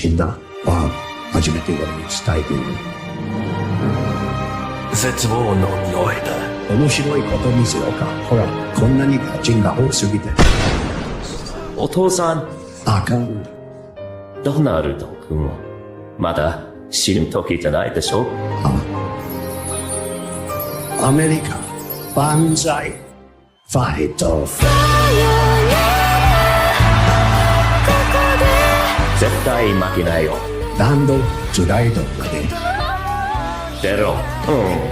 死んだは初めて俺に伝えている。絶望の匂いだ。面白いこと見せようか。ほら、こんなに人が多すぎて。お父さん。あかん。ドナルド君はまだ死ぬ時じゃないでしょ。アメリカ万歳。ファイト。絶対負けないよ。ランドトゥライドまで出ろ。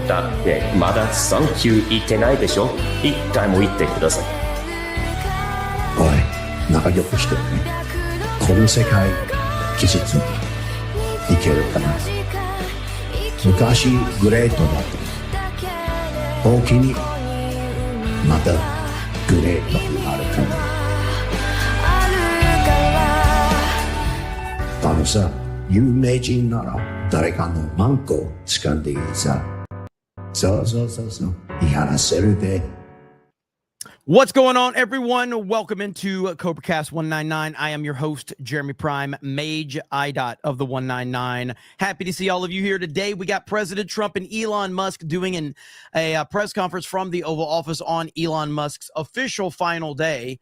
だってまだサンキュー言ってないでしょ。一回も言ってください。おい、仲良くしてるね。この世界季節にいけるかな。昔グレートだった大きにまたグレートになるかな。あのさ、有名人なら誰かのマンコ掴んでいいさ。そう言い放せるで。What's going on, everyone? Welcome into CobraCast 199. I am your host, Jeremy Prime, Mage IDOT of the 199. Happy to see all of you here today. We got President Trump and Elon Musk doing a press conference from the Oval Office on Elon Musk's official final day.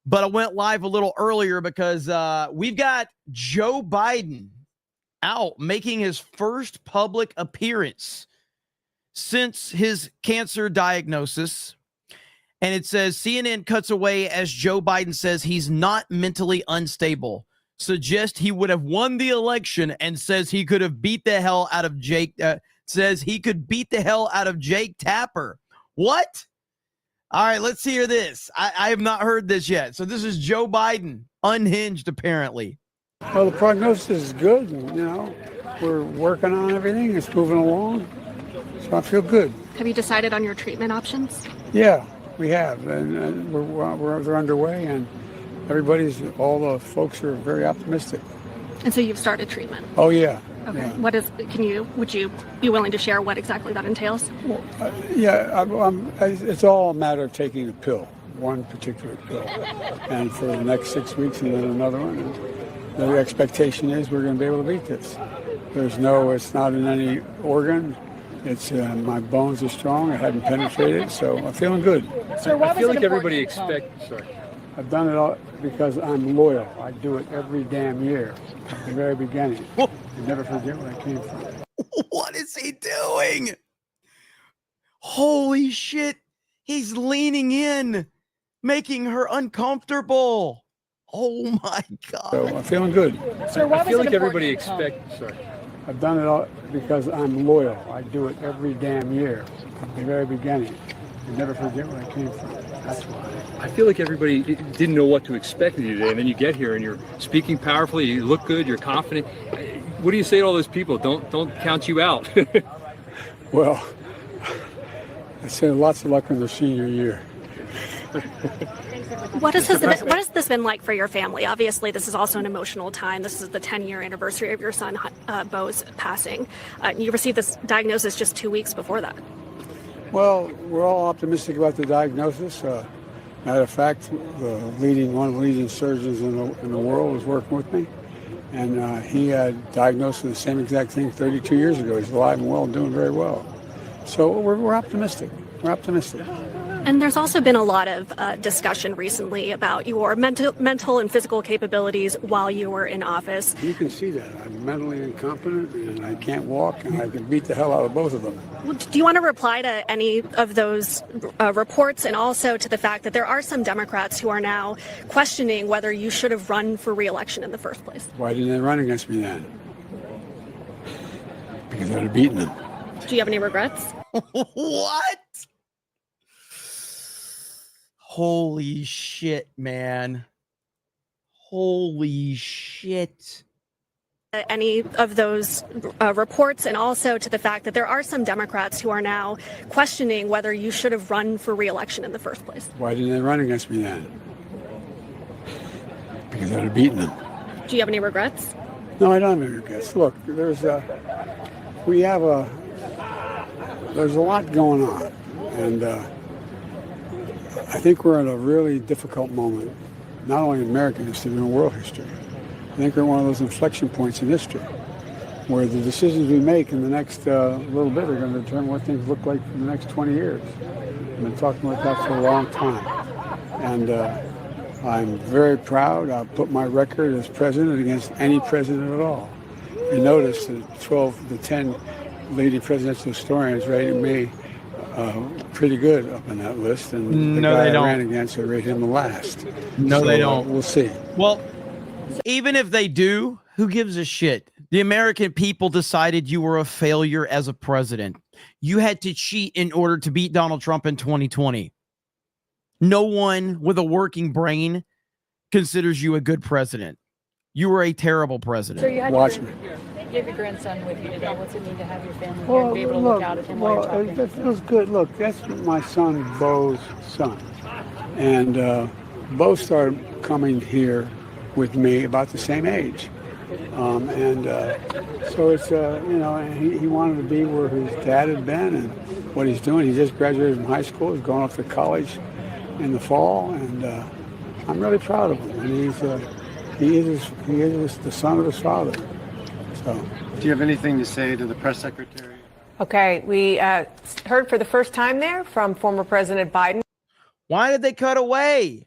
But I went live a little earlier because we've got Joe Biden out making his first public appearance since his cancer diagnosis. And it says CNN cuts away as Joe Biden says he's not mentally unstable, suggests he would have won the election, and says he could have beat the hell out of Jake Tapper. What? All right, let's hear this. I have not heard this yet. So this is Joe Biden, unhinged apparently. Well, the prognosis is good. We're working on everything. It's moving along. So I feel good. Have you decided on your treatment options? Yeah. We have, and they're underway, and all the folks are very optimistic. And so you've started treatment? Oh, yeah. Okay. Yeah. Would you be willing to share what exactly that entails? Well, it's all a matter of taking a pill, one particular pill, and for the next 6 weeks and then another one. And the expectation is we're going to be able to beat this. It's not in any organ. It's my bones are strong. I hadn't penetrated, so I'm feeling good. So I feel like everybody expects. Sorry, I've done it all because I'm loyal. I do it every damn year at the very beginning. I never forget where I came from. What is he doing? Holy shit! He's leaning in, making her uncomfortable. Oh my god! So I'm feeling good. So I feel like everybody expects. Sorry. I've done it all because I'm loyal. I do it every damn year at the very beginning. I never forget where I came from. That's why. I feel like everybody didn't know what to expect of you today, and then you get here and you're speaking powerfully. You look good. You're confident. What do you say to all those people? Don't count you out. Well, I say lots of luck in their senior year. What has this been like for your family? Obviously, this is also an emotional time. This is the 10-year anniversary of your son, Bo's passing. You received this diagnosis just 2 weeks before that. Well, we're all optimistic about the diagnosis. Matter of fact, one of the leading surgeons in the world is working with me. And he had diagnosed with the same exact thing 32 years ago. He's alive and well and doing very well. So we're optimistic. We're optimistic. And there's also been a lot of discussion recently about your mental and physical capabilities while you were in office. You can see that. I'm mentally incompetent and I can't walk and I can beat the hell out of both of them. Do you want to reply to any of those reports, and also to the fact that there are some Democrats who are now questioning whether you should have run for re-election in the first place? Why didn't they run against me then? Because I'd have beaten them. Do you have any regrets? What? Holy shit, man. Holy shit. Any of those reports, and also to the fact that there are some Democrats who are now questioning whether you should have run for re-election in the first place. Why didn't they run against me then? Because I'd have beaten them. Do you have any regrets? No, I don't have any regrets. Look, there's a lot going on, and I think we're in a really difficult moment, not only in American history, but in world history. think we're at one of those inflection points in history where the decisions we make in the next little bit are going to determine what things look like for the next 20 years. I've been talking about that for a long time. And I'm very proud. I'll put my record as president against any president at all. You notice the 10 leading presidential historians rated me pretty good up on that list. And the guy I ran against, I rate him the last. No, they don't. We'll see. Well, even if they do, who gives a shit? The American people decided you were a failure as a president. You had to cheat in order to beat Donald Trump in 2020. No one with a working brain considers you a good president. You were a terrible president. So you had Watch me. you have your grandson with you today. What's it mean to have your family here and be able to look out at him while you're talking? That feels good. Look, that's my son Bo's son. And Bo started coming here with me about the same age. So it's, he wanted to be where his dad had been and what he's doing. He just graduated from high school. He's going off to college in the fall, and I'm really proud of him. And he is the son of his father. So, do you have anything to say to the press secretary? Okay, we heard for the first time there from former President Biden. Why did they cut away?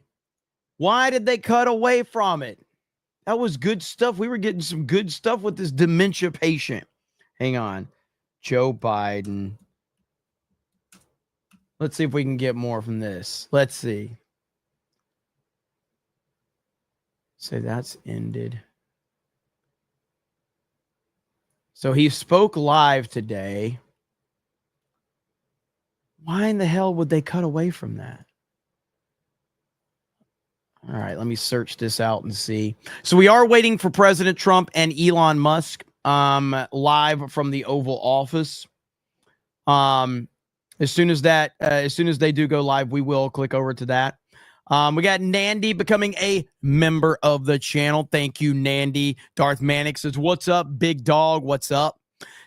Why did they cut away from it? That was good stuff. We were getting some good stuff with this dementia patient. Hang on. Joe Biden. Let's see if we can get more from this. Let's see. Say that's ended. So he spoke live today. Why in the hell would they cut away from that? All right, let me search this out and see. So we are waiting for President Trump and Elon Musk live from the Oval Office. As soon as they do go live, we will click over to that. We got Nandy becoming a member of the channel. Thank you, Nandy. Darth Manic says, "What's up, big dog? What's up?"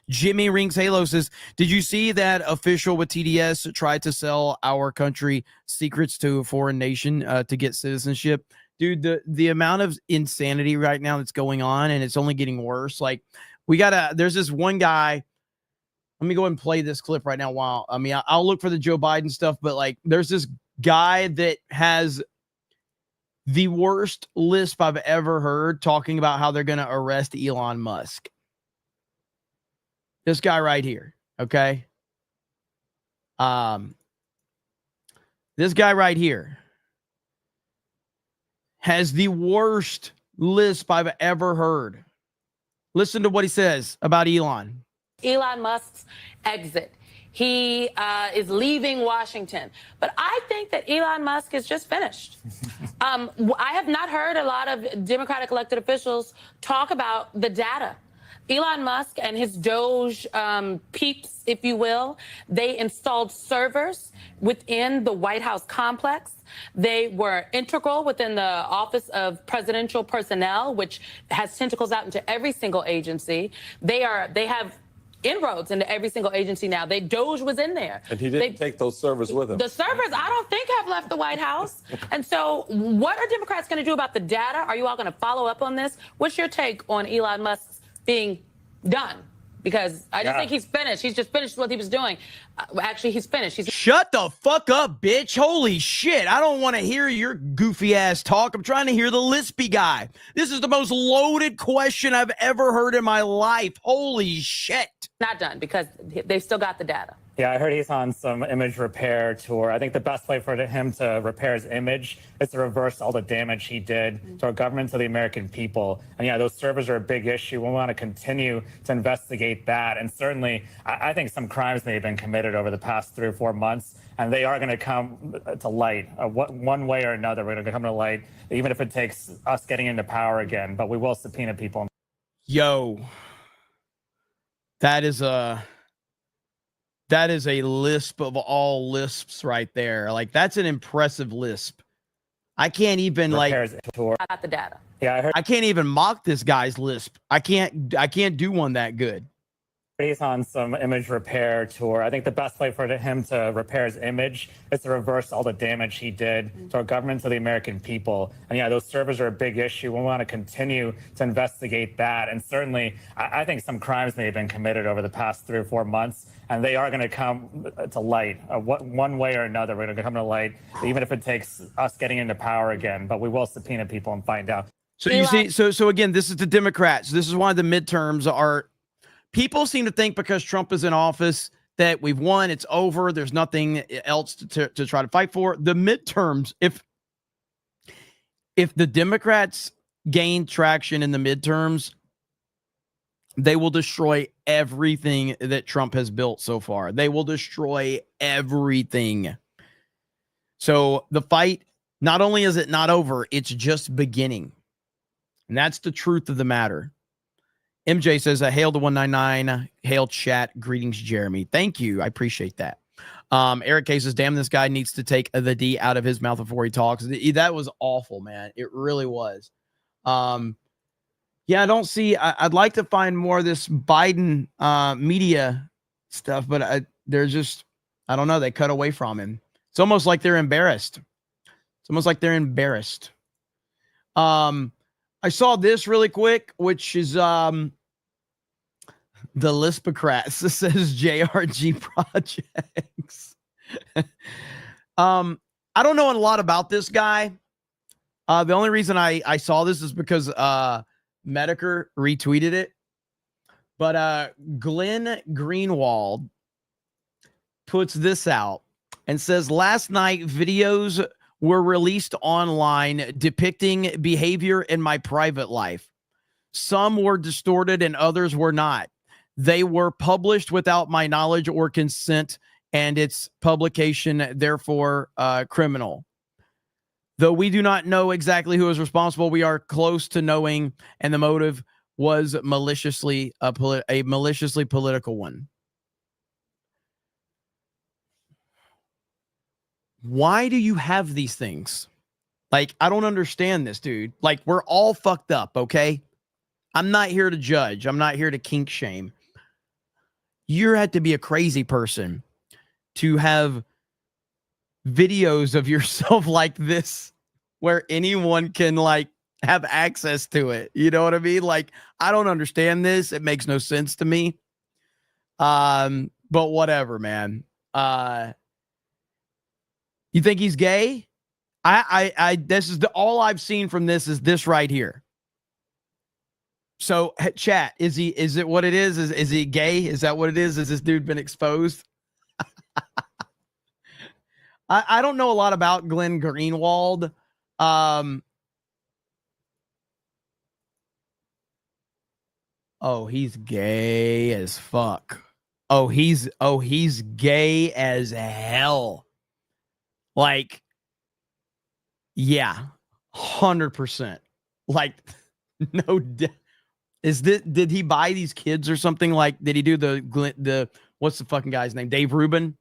Jimmy Rings Halo says, "Did you see that official with TDS tried to sell our country secrets to a foreign nation to get citizenship?" Dude, the amount of insanity right now that's going on, and it's only getting worse. Like, there's this one guy. Let me go ahead and play this clip right now. I'll look for the Joe Biden stuff, but like, there's this guy that has the worst lisp I've ever heard talking about how they're going to arrest Elon Musk. This guy right here, okay? This guy right here has the worst lisp I've ever heard. Listen to what he says about Elon. Elon Musk's exit. He is leaving Washington. But I think that Elon Musk is just finished. I have not heard a lot of Democratic elected officials talk about the data. Elon Musk and his Doge peeps, if you will, they installed servers within the White House complex. They were integral within the Office of Presidential Personnel, which has tentacles out into every single agency. They have inroads into every single agency now. Doge was in there. And he didn't take those servers with him. The servers, I don't think, have left the White House. And so what are Democrats going to do about the data? Are you all going to follow up on this? What's your take on Elon Musk being done? Because I just think he's finished. He's just finished what he was doing. Actually, he's finished. Shut the fuck up, bitch. Holy shit. I don't want to hear your goofy ass talk. I'm trying to hear the lispy guy. This is the most loaded question I've ever heard in my life. Holy shit. Not done because they've still got the data. Yeah, I heard he's on some image repair tour. I think the best way for him to repair his image is to reverse all the damage he did to our government, to the American people. And yeah, those servers are a big issue. We want to continue to investigate that. And certainly, I think some crimes may have been committed over the past 3 or 4 months, and they are going to come to light. One way or another, we're going to come to light, even if it takes us getting into power again. But we will subpoena people. Yo, that is a lisp of all lisps right there. Like, that's an impressive lisp. I can't even I got the data. Yeah, I can't even mock this guy's lisp. I can't do one that good. Based on some image repair tour, I think the best way for him to repair his image is to reverse all the damage he did to our government, to the American people. And yeah, those servers are a big issue. We want to continue to investigate that. And certainly, I think some crimes may have been committed over the past 3 or 4 months, and they are going to come to light one way or another. We're going to come to light, even if it takes us getting into power again. But we will subpoena people and find out. So you see, so again, this is the Democrats. This is why the midterms are. People seem to think because Trump is in office that we've won, it's over. There's nothing else to try to fight for. The midterms, if the Democrats gain traction in the midterms, they will destroy everything that Trump has built so far. They will destroy everything. So the fight, not only is it not over, it's just beginning. And that's the truth of the matter. MJ says, hail to 199, hail chat, greetings, Jeremy. Thank you. I appreciate that. Eric K says, damn, this guy needs to take the D out of his mouth before he talks. That was awful, man. It really was. Yeah, I don't see, I'd like to find more of this Biden media stuff, but they're just, I don't know. They cut away from him. It's almost like they're embarrassed. It's almost like they're embarrassed. I saw this really quick, which is the Lispocrats. This says JRG Projects. I don't know a lot about this guy. The only reason I saw this is because Medicare retweeted it. But Glenn Greenwald puts this out and says, last night videos were released online depicting behavior in my private life. Some were distorted and others were not. They were published without my knowledge or consent, and its publication, therefore, criminal. Though we do not know exactly who is responsible, we are close to knowing, and the motive was maliciously a maliciously political one. Why do you have these things? Like, I don't understand this, dude. Like, we're all fucked up, okay? I'm not here to judge. I'm not here to kink shame. You had to be a crazy person to have videos of yourself like this where anyone can, like, have access to it. You know what I mean? Like, I don't understand this. It makes no sense to me. But whatever, man. You think he's gay? This is all I've seen from this is this right here. So chat, is it what it is? Is he gay? Is that what it is? Has this dude been exposed? I don't know a lot about Glenn Greenwald. Oh, he's gay as fuck. Oh, he's gay as hell. Like, yeah, 100%. Like, no, did he buy these kids or something? Like, did he do the what's the fucking guy's name? Dave Rubin?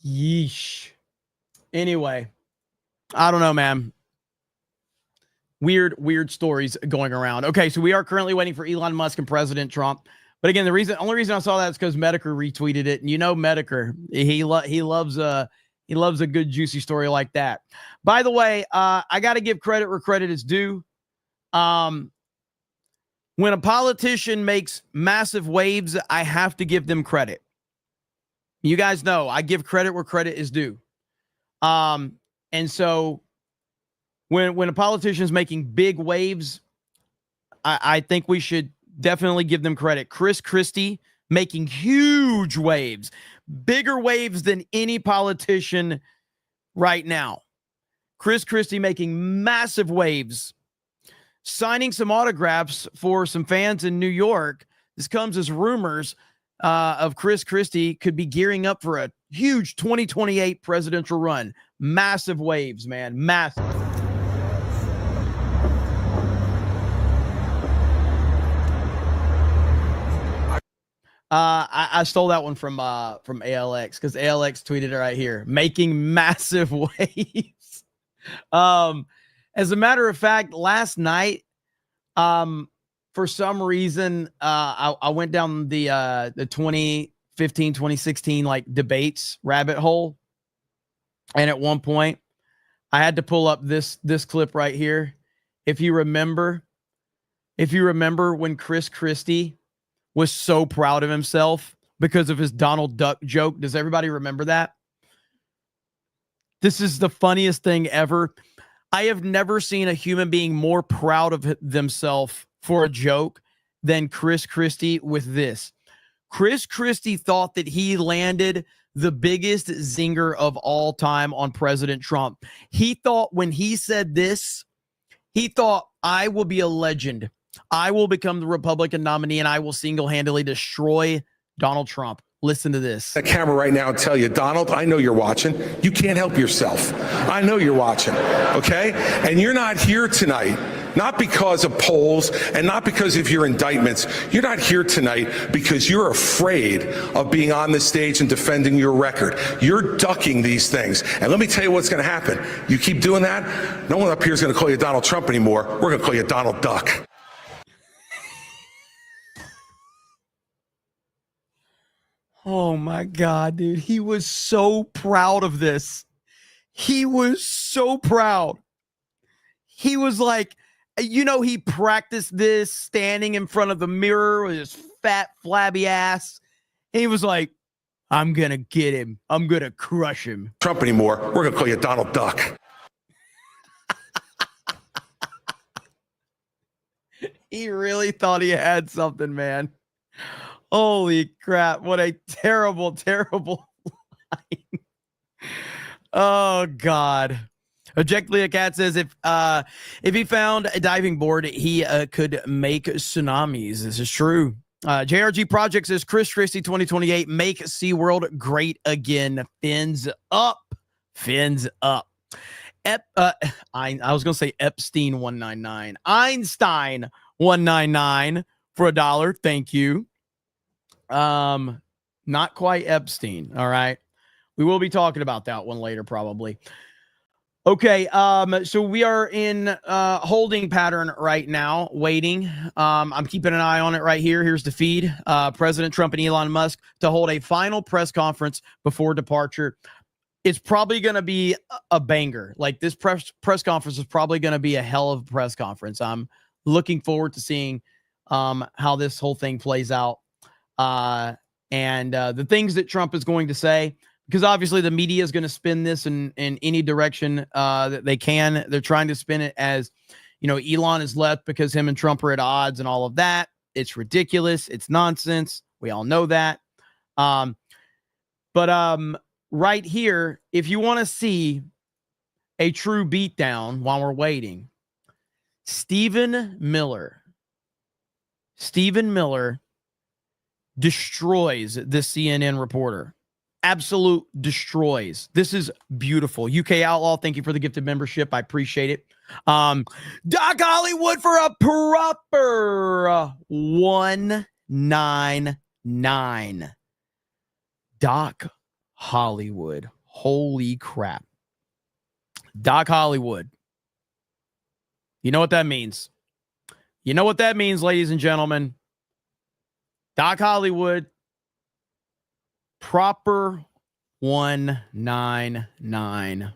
Yeesh. Anyway, I don't know, man. Weird stories going around. Okay, so we are currently waiting for Elon Musk and President Trump. But again, the only reason I saw that is because Medicare retweeted it, and you know Medicare, he loves a good juicy story like that. By the way, I got to give credit where credit is due. When a politician makes massive waves, I have to give them credit. You guys know I give credit where credit is due. And so when a politician is making big waves, I think we should definitely give them credit. Chris Christie making huge waves, bigger waves than any politician right now. Chris Christie making massive waves, signing some autographs for some fans in New York. This comes as rumors of Chris Christie could be gearing up for a huge 2028 presidential run. Massive waves, man. Massive. I stole that one from ALX because ALX tweeted it right here, making massive waves. As a matter of fact, last night, for some reason, I went down the 2015, 2016 like debates rabbit hole, and at one point, I had to pull up this clip right here. If you remember when Chris Christie was so proud of himself because of his Donald Duck joke. Does everybody remember that? This is the funniest thing ever. I have never seen a human being more proud of themselves for a joke than Chris Christie with this. Chris Christie thought that he landed the biggest zinger of all time on President Trump. He thought when he said this, he thought, I will be a legend. I will become the Republican nominee and I will single-handedly destroy Donald Trump. Listen to this. The camera right now and tell you, Donald, I know you're watching. You can't help yourself. I know you're watching, okay? And you're not here tonight, not because of polls and not because of your indictments. You're not here tonight because you're afraid of being on the stage and defending your record. You're ducking these things. And let me tell you what's going to happen. You keep doing that, no one up here is going to call you Donald Trump anymore. We're going to call you Donald Duck. Oh my God, dude. He was so proud of this. He was so proud. He was like, he practiced this standing in front of the mirror with his fat, flabby ass. And he was like, I'm going to get him. I'm going to crush him. Trump anymore. We're going to call you Donald Duck. He really thought he had something, man. Holy crap. What a terrible, terrible line. Oh, God. Objectively, Cat says if he found a diving board, he could make tsunamis. This is true. JRG Project says Chris Christie 2028 make SeaWorld great again. Fins up. Fins up. I was going to say Epstein 199. Einstein 199 for $1. Thank you. Not quite Epstein. All right. We will be talking about that one later, probably. Okay. So we are in holding pattern right now, waiting. I'm keeping an eye on it right here. Here's the feed. President Trump and Elon Musk to hold a final press conference before departure. It's probably going to be a banger. Like this press conference is probably going to be a hell of a press conference. I'm looking forward to seeing how this whole thing plays out. And the things that Trump is going to say, because obviously the media is going to spin this in any direction that they can. They're trying to spin it as, Elon is left because him and Trump are at odds and all of that. It's ridiculous. It's nonsense. We all know that. But right here, if you want to see a true beatdown while we're waiting, Stephen Miller destroys the CNN reporter. Absolute destroys. This is beautiful. UK Outlaw, thank you for the gifted membership. I appreciate it. Doc Hollywood for a proper 199. Doc Hollywood. Holy crap. Doc Hollywood. You know what that means? You know what that means, ladies and gentlemen. Doc Hollywood, proper 199.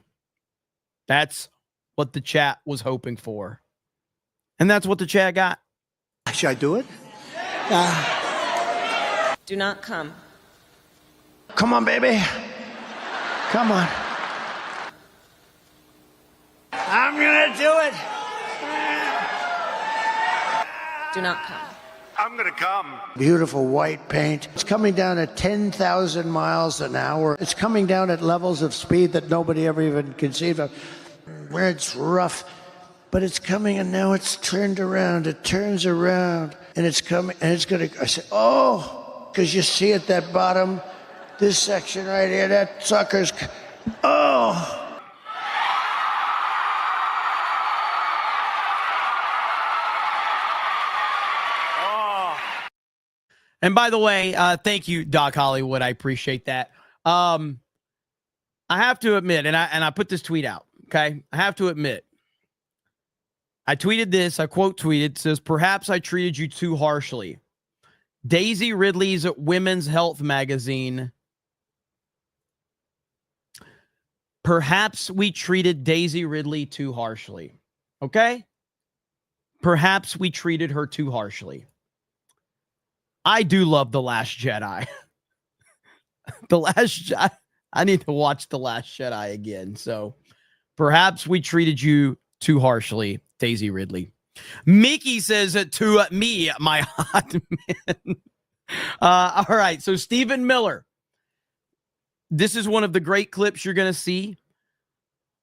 That's what the chat was hoping for. And that's what the chat got. Should I do it? Do not come. Come on, baby. Come on. I'm going to do it. Do not come. I'm going to come. Beautiful white paint. It's coming down at 10,000 miles an hour. It's coming down at levels of speed that nobody ever even conceived of. Where it's rough, but it's coming and now it's turned around. It turns around and it's coming and it's going to, I said, oh, because you see at that bottom, this section right here, that sucker's, oh. And by the way, thank you, Doc Hollywood. I appreciate that. I have to admit, and I put this tweet out, okay? I have to admit, I tweeted this. I quote tweeted. Says, perhaps I treated you too harshly. Daisy Ridley's Women's Health magazine. Perhaps we treated Daisy Ridley too harshly. Okay? Perhaps we treated her too harshly. I do love The Last Jedi. I need to watch The Last Jedi again. So perhaps we treated you too harshly, Daisy Ridley. Mickey says to me, my hot man. All right. So Stephen Miller. This is one of the great clips you're going to see.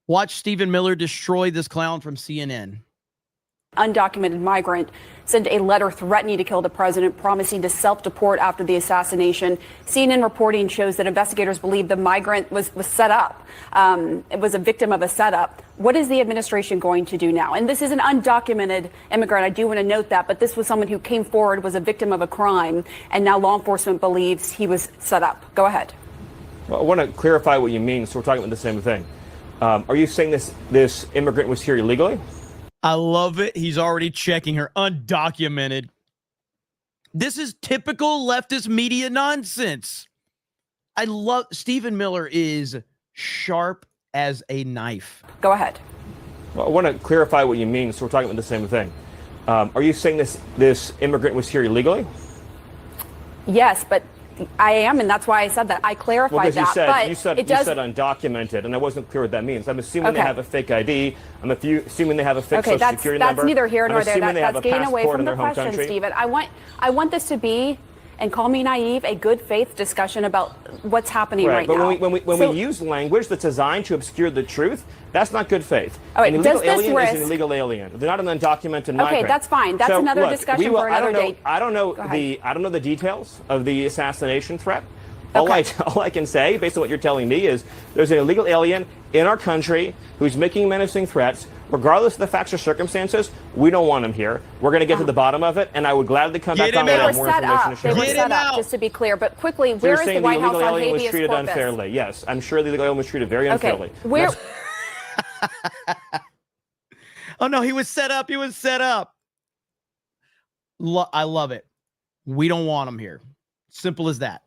Watch Stephen Miller destroy this clown from CNN. Undocumented migrant sent a letter threatening to kill the president, promising to self-deport after the assassination. CNN reporting shows that investigators believe the migrant was set up. It was a victim of a setup. What is the administration going to do now? And this is an undocumented immigrant. I do want to note that, but this was someone who came forward, was a victim of a crime, and now law enforcement believes he was set up. Go ahead. Well, I want to clarify what you mean, so we're talking about the same thing. Are you saying this immigrant was here illegally? I love it. He's already checking her. Undocumented. This is typical leftist media nonsense. I love Stephen Miller is sharp as a knife. Go ahead. Well, I want to clarify what you mean, so we're talking about the same thing. Are you saying this immigrant was here illegally? Yes, but I am, and that's why I said that. I clarified that. You said undocumented, and I wasn't clear what that means. I'm assuming they have a fake ID. I'm assuming they have a fake social security number. That's neither here nor there. That's getting away from the question, question, Stephen. I want this to be, and call me naive, a good faith discussion about what's happening right now. But when we use language that's designed to obscure the truth, that's not good faith. All right, an illegal alien is an illegal alien. They're not an undocumented migrant. Okay, that's fine. That's another discussion for another day. I don't know the details of the assassination threat. All I can say, based on what you're telling me, is there's an illegal alien in our country who's making menacing threats. Regardless of the facts or circumstances, we don't want him here. We're going to get to the bottom of it, and I would gladly come back on with more information to share. They were set up, just to be clear. But quickly, where is the White House on habeas corpus? The illegal alien was treated unfairly. Yes, I'm sure the illegal alien was treated very unfairly. Where? Oh, no, he was set up. He was set up. I love it. We don't want him here. Simple as that.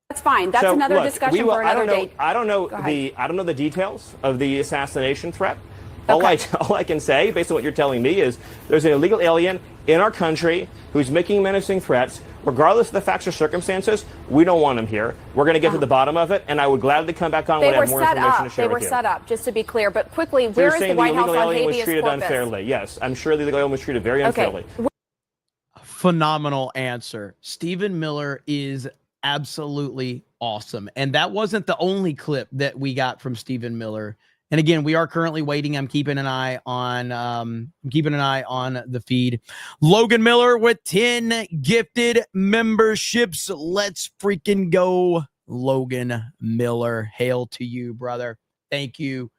That's fine. That's another discussion for another day. I don't know the details of the assassination threat. All I can say, based on what you're telling me, is there's an illegal alien in our country who's making menacing threats. Regardless of the facts or circumstances, we don't want him here. We're going to get to the bottom of it, and I would gladly come back on when I have more information to share with you. They were set up, just to be clear. But quickly, where is the White House on habeas corpus? The illegal alien was treated unfairly. Yes, I'm sure the illegal alien was treated very unfairly. Phenomenal answer. Stephen Miller is absolutely awesome. And that wasn't the only clip that we got from Stephen Miller. And again, we are currently waiting. I'm keeping an eye on the feed. Logan Miller with 10 gifted memberships. Let's freaking go, Logan Miller. Hail to you, brother. Thank you.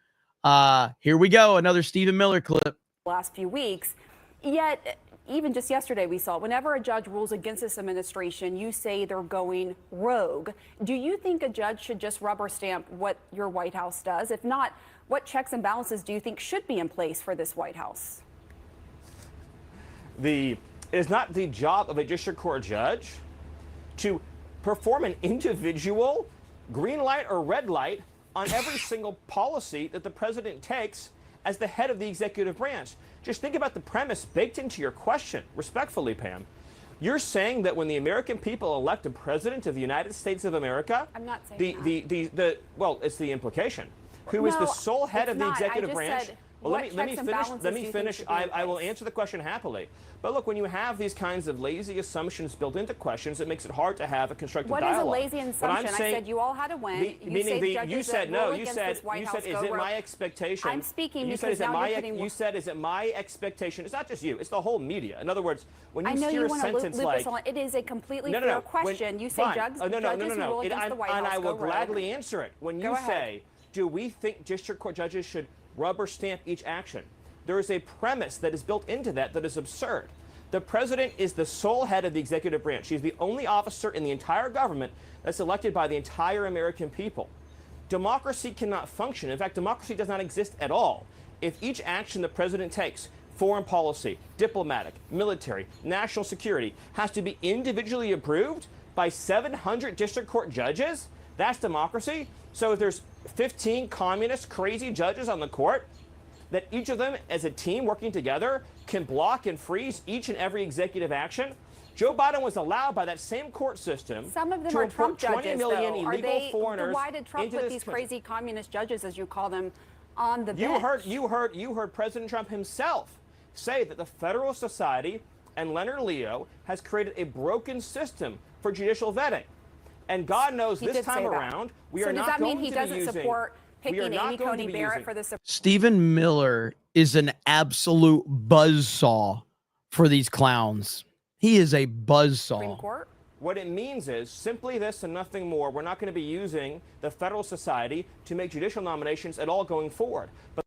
Here we go. Another Stephen Miller clip. Last few weeks. Yet, even just yesterday, we saw whenever a judge rules against this administration, you say they're going rogue. Do you think a judge should just rubber stamp what your White House does? If not, what checks and balances do you think should be in place for this White House? It is not the job of a district court judge to perform an individual green light or red light on every single policy that the president takes as the head of the executive branch. Just think about the premise baked into your question, respectfully, Pam. You're saying that when the American people elect a president of the United States of America, I'm not saying well, it's the implication, who is the sole head of the executive branch. Well, let me finish. I will answer the question happily. But look, when you have these kinds of lazy assumptions built into questions, it makes it hard to have a constructive dialogue. What is a lazy assumption? I said you all had to win. You said is it my expectation? I'm speaking because now you're putting. You said is it my expectation? It's not just you. It's the whole media. In other words, when you hear a sentence like, it is a completely fair question. You say judges who rule against the White House, and I will gladly answer it. When you say, do we think district court judges should rubber stamp each action? There is a premise that is built into that is absurd. The president is the sole head of the executive branch. He's the only officer in the entire government that's elected by the entire American people. Democracy cannot function. In fact, democracy does not exist at all if each action the president takes foreign policy, diplomatic, military, national security has to be individually approved by 700 district court judges? That's democracy? So if there's 15 communist crazy judges on the court, that each of them as a team working together can block and freeze each and every executive action? Joe Biden was allowed by that same court system Some of them to are import Trump 20 judges, million though. Are illegal they, foreigners why did Trump into put this these country. crazy communist judges, as you call them, on the bench? You heard President Trump himself say that the Federal Society and Leonard Leo has created a broken system for judicial vetting. And God knows He this did say time that. around, we So are does not that mean going he to be doesn't using. support We are picking not Amy going to Coney be Barrett using. for the Stephen Miller is an absolute buzzsaw for these clowns. He is a buzzsaw. Supreme Court? What it means is simply this and nothing more. We're not going to be using the Federal Society to make judicial nominations at all going forward. But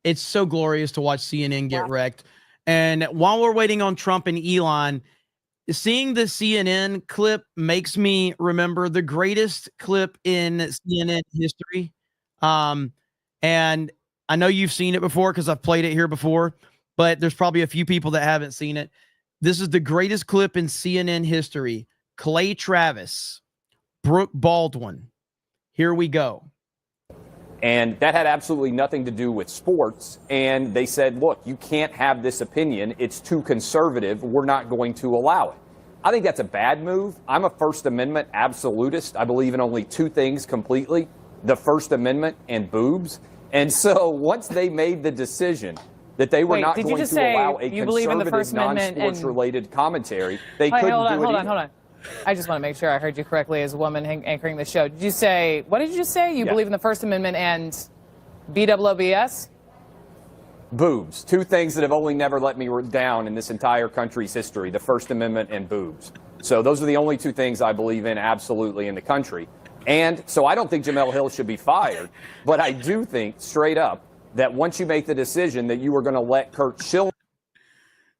It's so glorious to watch CNN get wrecked. And while we're waiting on Trump and Elon, seeing the CNN clip makes me remember the greatest clip in CNN history. And I know you've seen it before because I've played it here before, but there's probably a few people that haven't seen it. This is the greatest clip in CNN history. Clay Travis, Brooke Baldwin. Here we go. And that had absolutely nothing to do with sports. And they said, look, you can't have this opinion. It's too conservative. We're not going to allow it. I think that's a bad move. I'm a First Amendment absolutist. I believe in only two things completely, the First Amendment and boobs. And so once they made the decision that they were not going to allow a conservative, non-sports related commentary, they couldn't do it either. Hold on. I just want to make sure I heard you correctly as a woman anchoring the show. Did you say, what did you say? You believe in the First Amendment and BWBS? Boobs. Two things that have only never let me down in this entire country's history, the First Amendment and boobs. So those are the only two things I believe in absolutely in the country. And so I don't think Jamel Hill should be fired, but I do think straight up that once you make the decision that you are going to let Kurt Schilling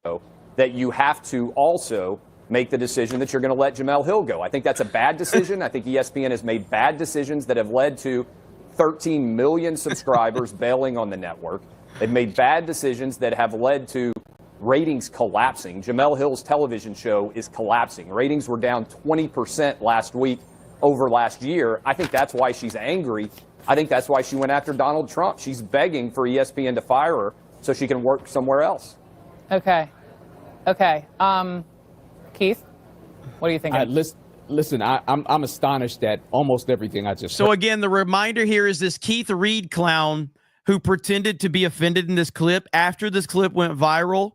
go, that you have to also make the decision that you're going to let Jamel Hill go. I think that's a bad decision. I think ESPN has made bad decisions that have led to 13 million subscribers bailing on the network. They've made bad decisions that have led to ratings collapsing. Jamel Hill's television show is collapsing. Ratings were down 20% last week over last year. I think that's why she's angry. I think that's why she went after Donald Trump. She's begging for ESPN to fire her so she can work somewhere else. Okay. Keith, what do you think? Listen, I'm astonished at almost everything I just So heard. again, the reminder here is this Keith Reed clown who pretended to be offended in this clip after this clip went viral,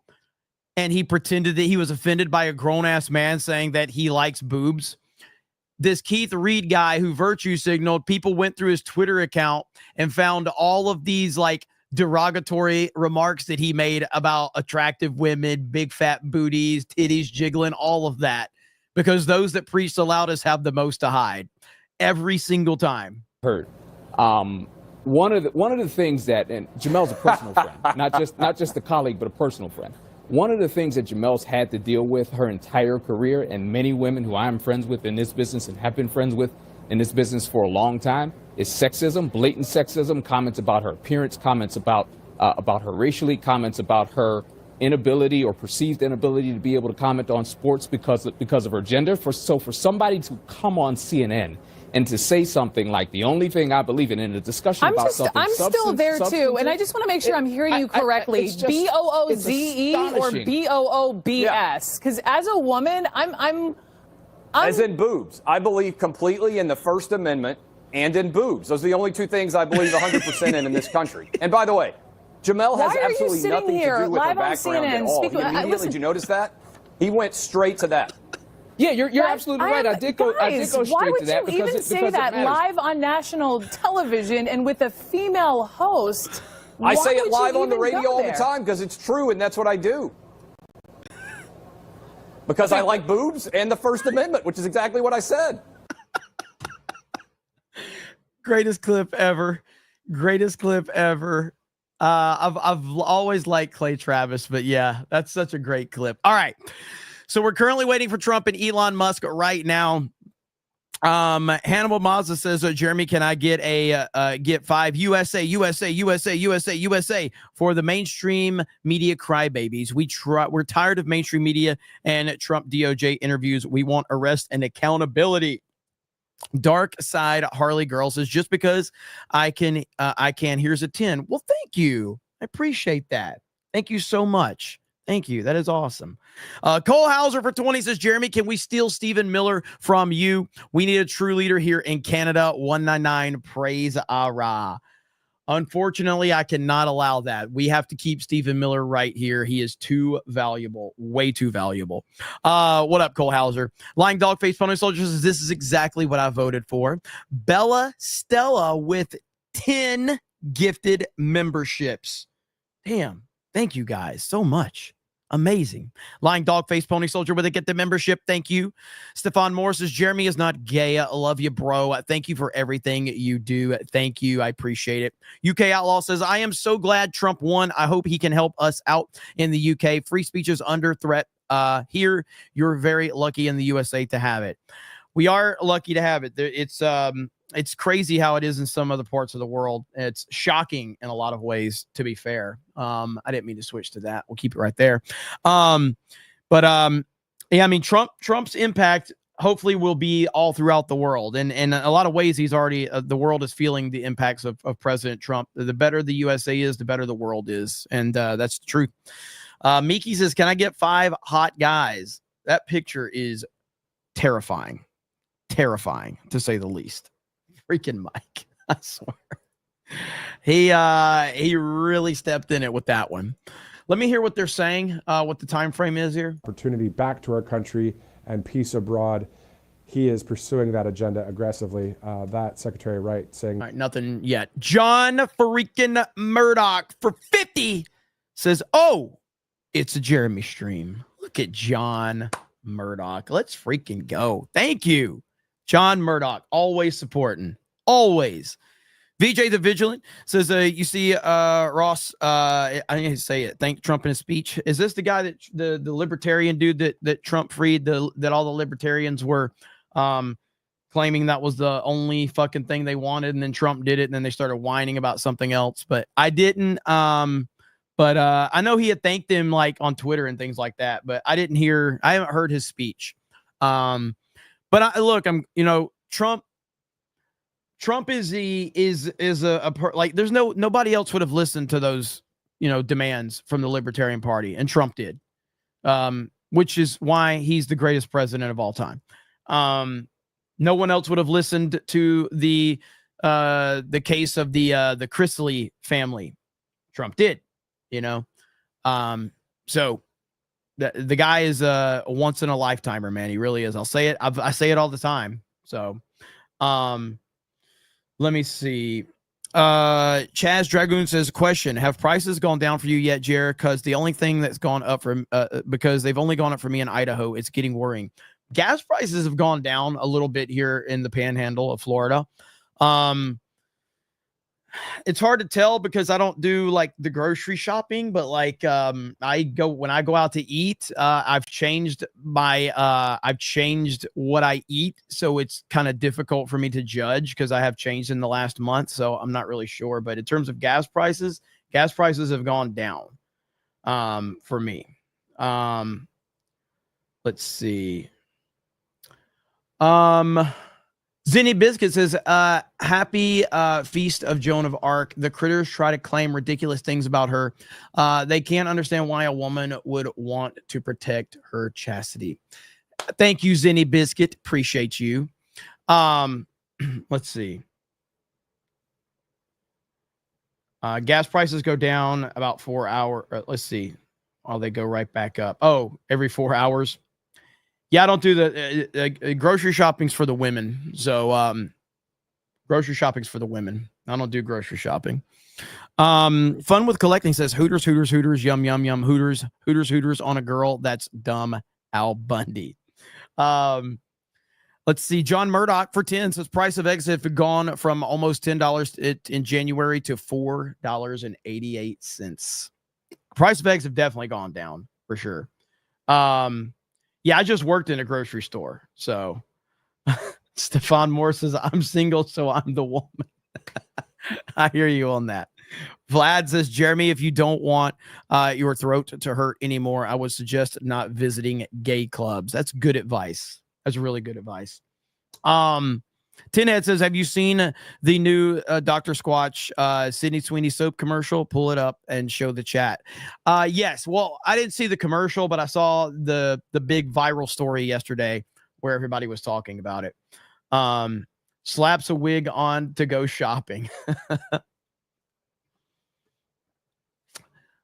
and he pretended that he was offended by a grown-ass man saying that he likes boobs. This Keith Reed guy who virtue signaled, people went through his Twitter account and found all of these like derogatory remarks that he made about attractive women, big fat booties, titties jiggling, all of that, because those that preach the loudest have the most to hide every single time. Heard. One of the things that, and Jamel's a personal friend, not just a colleague, but a personal friend. One of the things that Jamel's had to deal with her entire career, and many women who I am friends with in this business and have been friends with in this business for a long time, is sexism, blatant sexism, comments about her appearance, comments about her racially, comments about her inability or perceived inability to be able to comment on sports because of her gender. For somebody to come on CNN and to say something like the only thing I believe in a discussion about something I'm still there too, and I just want to make sure I'm hearing you correctly. BOOZE or BOOBS? Because as a woman, I'm as in boobs. I believe completely in the First Amendment and in boobs. Those are the only two things I believe 100% in this country. And by the way, Jamel has absolutely nothing to do with her background at all. Did you notice that? He went straight to that. Yeah, you're absolutely right. I did go straight to that. Why would you even say that live on national television and with a female host? I say it live on the radio all the time because it's true, and that's what I do. Because I like boobs and the First Amendment, which is exactly what I said. Greatest clip ever. Greatest clip ever. I've always liked Clay Travis, but yeah, that's such a great clip. All right. So we're currently waiting for Trump and Elon Musk right now. Hannibal Mazda says, Jeremy, can I get get 5 USA for the mainstream media crybabies? We're tired of mainstream media and Trump DOJ interviews. We want arrest and accountability. Dark Side Harley Girl says, just because I can, here's a 10. Well, thank you. I appreciate that. Thank you so much. Thank you. That is awesome. Cole Hauser for 20 says, Jeremy, can we steal Stephen Miller from you? We need a true leader here in Canada. 199, praise Allah. Unfortunately, I cannot allow that. We have to keep Stephen Miller right here. He is too valuable, way too valuable. What up, Cole Hauser? Lying Dog Face Pony Soldier says, this is exactly what I voted for. Bella Stella with 10 gifted memberships. Damn. Thank you guys so much. Amazing. Lying Dog Face Pony Soldier with a get the membership. Thank you. Stefan Moore says, Jeremy is not gay. I love you, bro. Thank you for everything you do. Thank you. I appreciate it. UK Outlaw says, I am so glad Trump won. I hope he can help us out in the UK. Free speech is under threat. Here, you're very lucky in the USA to have it. We are lucky to have it. It's crazy how it is in some other parts of the world. It's shocking in a lot of ways, to be fair. I didn't mean to switch to that. We'll keep it right there. Yeah, I mean, Trump's impact hopefully will be all throughout the world. And in a lot of ways, he's already, the world is feeling the impacts of President Trump. The better the USA is, the better the world is. And that's the truth. Miki says, can I get 5 hot guys? That picture is terrifying. Terrifying, to say the least. Freaking Mike, I swear. He really stepped in it with that one. Let me hear what they're saying, what the time frame is here. Opportunity back to our country and peace abroad. He is pursuing that agenda aggressively. That Secretary Wright saying... All right, nothing yet. John freaking Murdoch for 50 says, oh, it's a Jeremy stream. Look at John Murdoch. Let's freaking go. Thank you. John Murdoch, always supporting. Always. VJ the Vigilant says, you see, Ross, I need to say it. Thank Trump in his speech. Is this the guy that the libertarian dude that Trump freed, that all the libertarians were claiming that was the only fucking thing they wanted, and then Trump did it, and then they started whining about something else? But I didn't. But I know he had thanked him like on Twitter and things like that, but I haven't heard his speech. But look, Trump is like, there's nobody else would have listened to those, demands from the Libertarian Party, and Trump did, which is why he's the greatest president of all time. No one else would have listened to the case of the Chrisley family. Trump did, so. The guy is a once in a lifetimer, man. He really is. I'll say it. I say it all the time. So, let me see. Chaz Dragoon says, question: have prices gone down for you yet, Jared? Because the only thing that's gone up because they've only gone up for me in Idaho. It's getting worrying. Gas prices have gone down a little bit here in the Panhandle of Florida. It's hard to tell because I don't do like the grocery shopping, but like when I go out to eat, I've changed what I eat, so it's kind of difficult for me to judge because I have changed in the last month, so I'm not really sure. But in terms of gas prices have gone down for me. Let's see. Zinny Biscuit says, happy feast of Joan of Arc. The critters try to claim ridiculous things about her. They can't understand why a woman would want to protect her chastity. Thank you, Zinny Biscuit. Appreciate you. Let's see. Gas prices go down about 4 hours. Let's see. Oh, they go right back up. Oh, every 4 hours. Yeah, I don't do the grocery shopping's for the women. So grocery shopping's for the women. I don't do grocery shopping. Fun with collecting says Hooters, yum, yum, yum, Hooters on a girl. That's dumb. Al Bundy. Let's see. John Murdoch for 10 says price of eggs have gone from almost $10 in January to $4.88. Price of eggs have definitely gone down for sure. Yeah, I just worked in a grocery store, so Stefan Moore says, I'm single, so I'm the woman. I hear you on that. Vlad says, Jeremy, if you don't want your throat to hurt anymore, I would suggest not visiting gay clubs. That's good advice. That's really good advice. Tinhead says, have you seen the new Dr. Squatch Sydney Sweeney soap commercial? Pull it up and show the chat. Yes. Well, I didn't see the commercial, but I saw the big viral story yesterday where everybody was talking about it. Slaps a wig on to go shopping.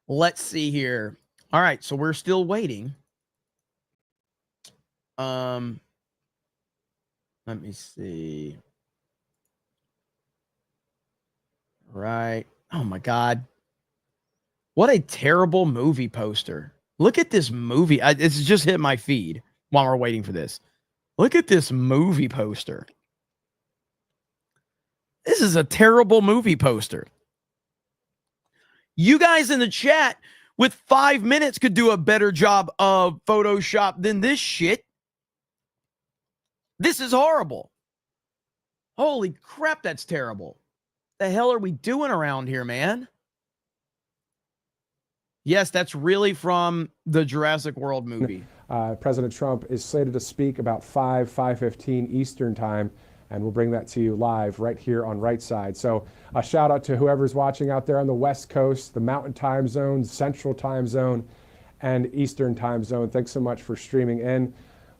Let's see here. All right, so we're still waiting. Let me see. Right. Oh my God. What a terrible movie poster. Look at this movie. It's just hit my feed while we're waiting for this. Look at this movie poster. This is a terrible movie poster. You guys in the chat with 5 minutes could do a better job of Photoshop than this shit. This is horrible. Holy crap, that's terrible. The hell are we doing around here, man? Yes, that's really from the Jurassic World movie. President Trump is slated to speak about 5:15 Eastern time, and we'll bring that to you live right here on Right Side. So a shout out to whoever's watching out there on the West Coast, the Mountain Time Zone, Central Time Zone, and Eastern Time Zone. Thanks so much for streaming in.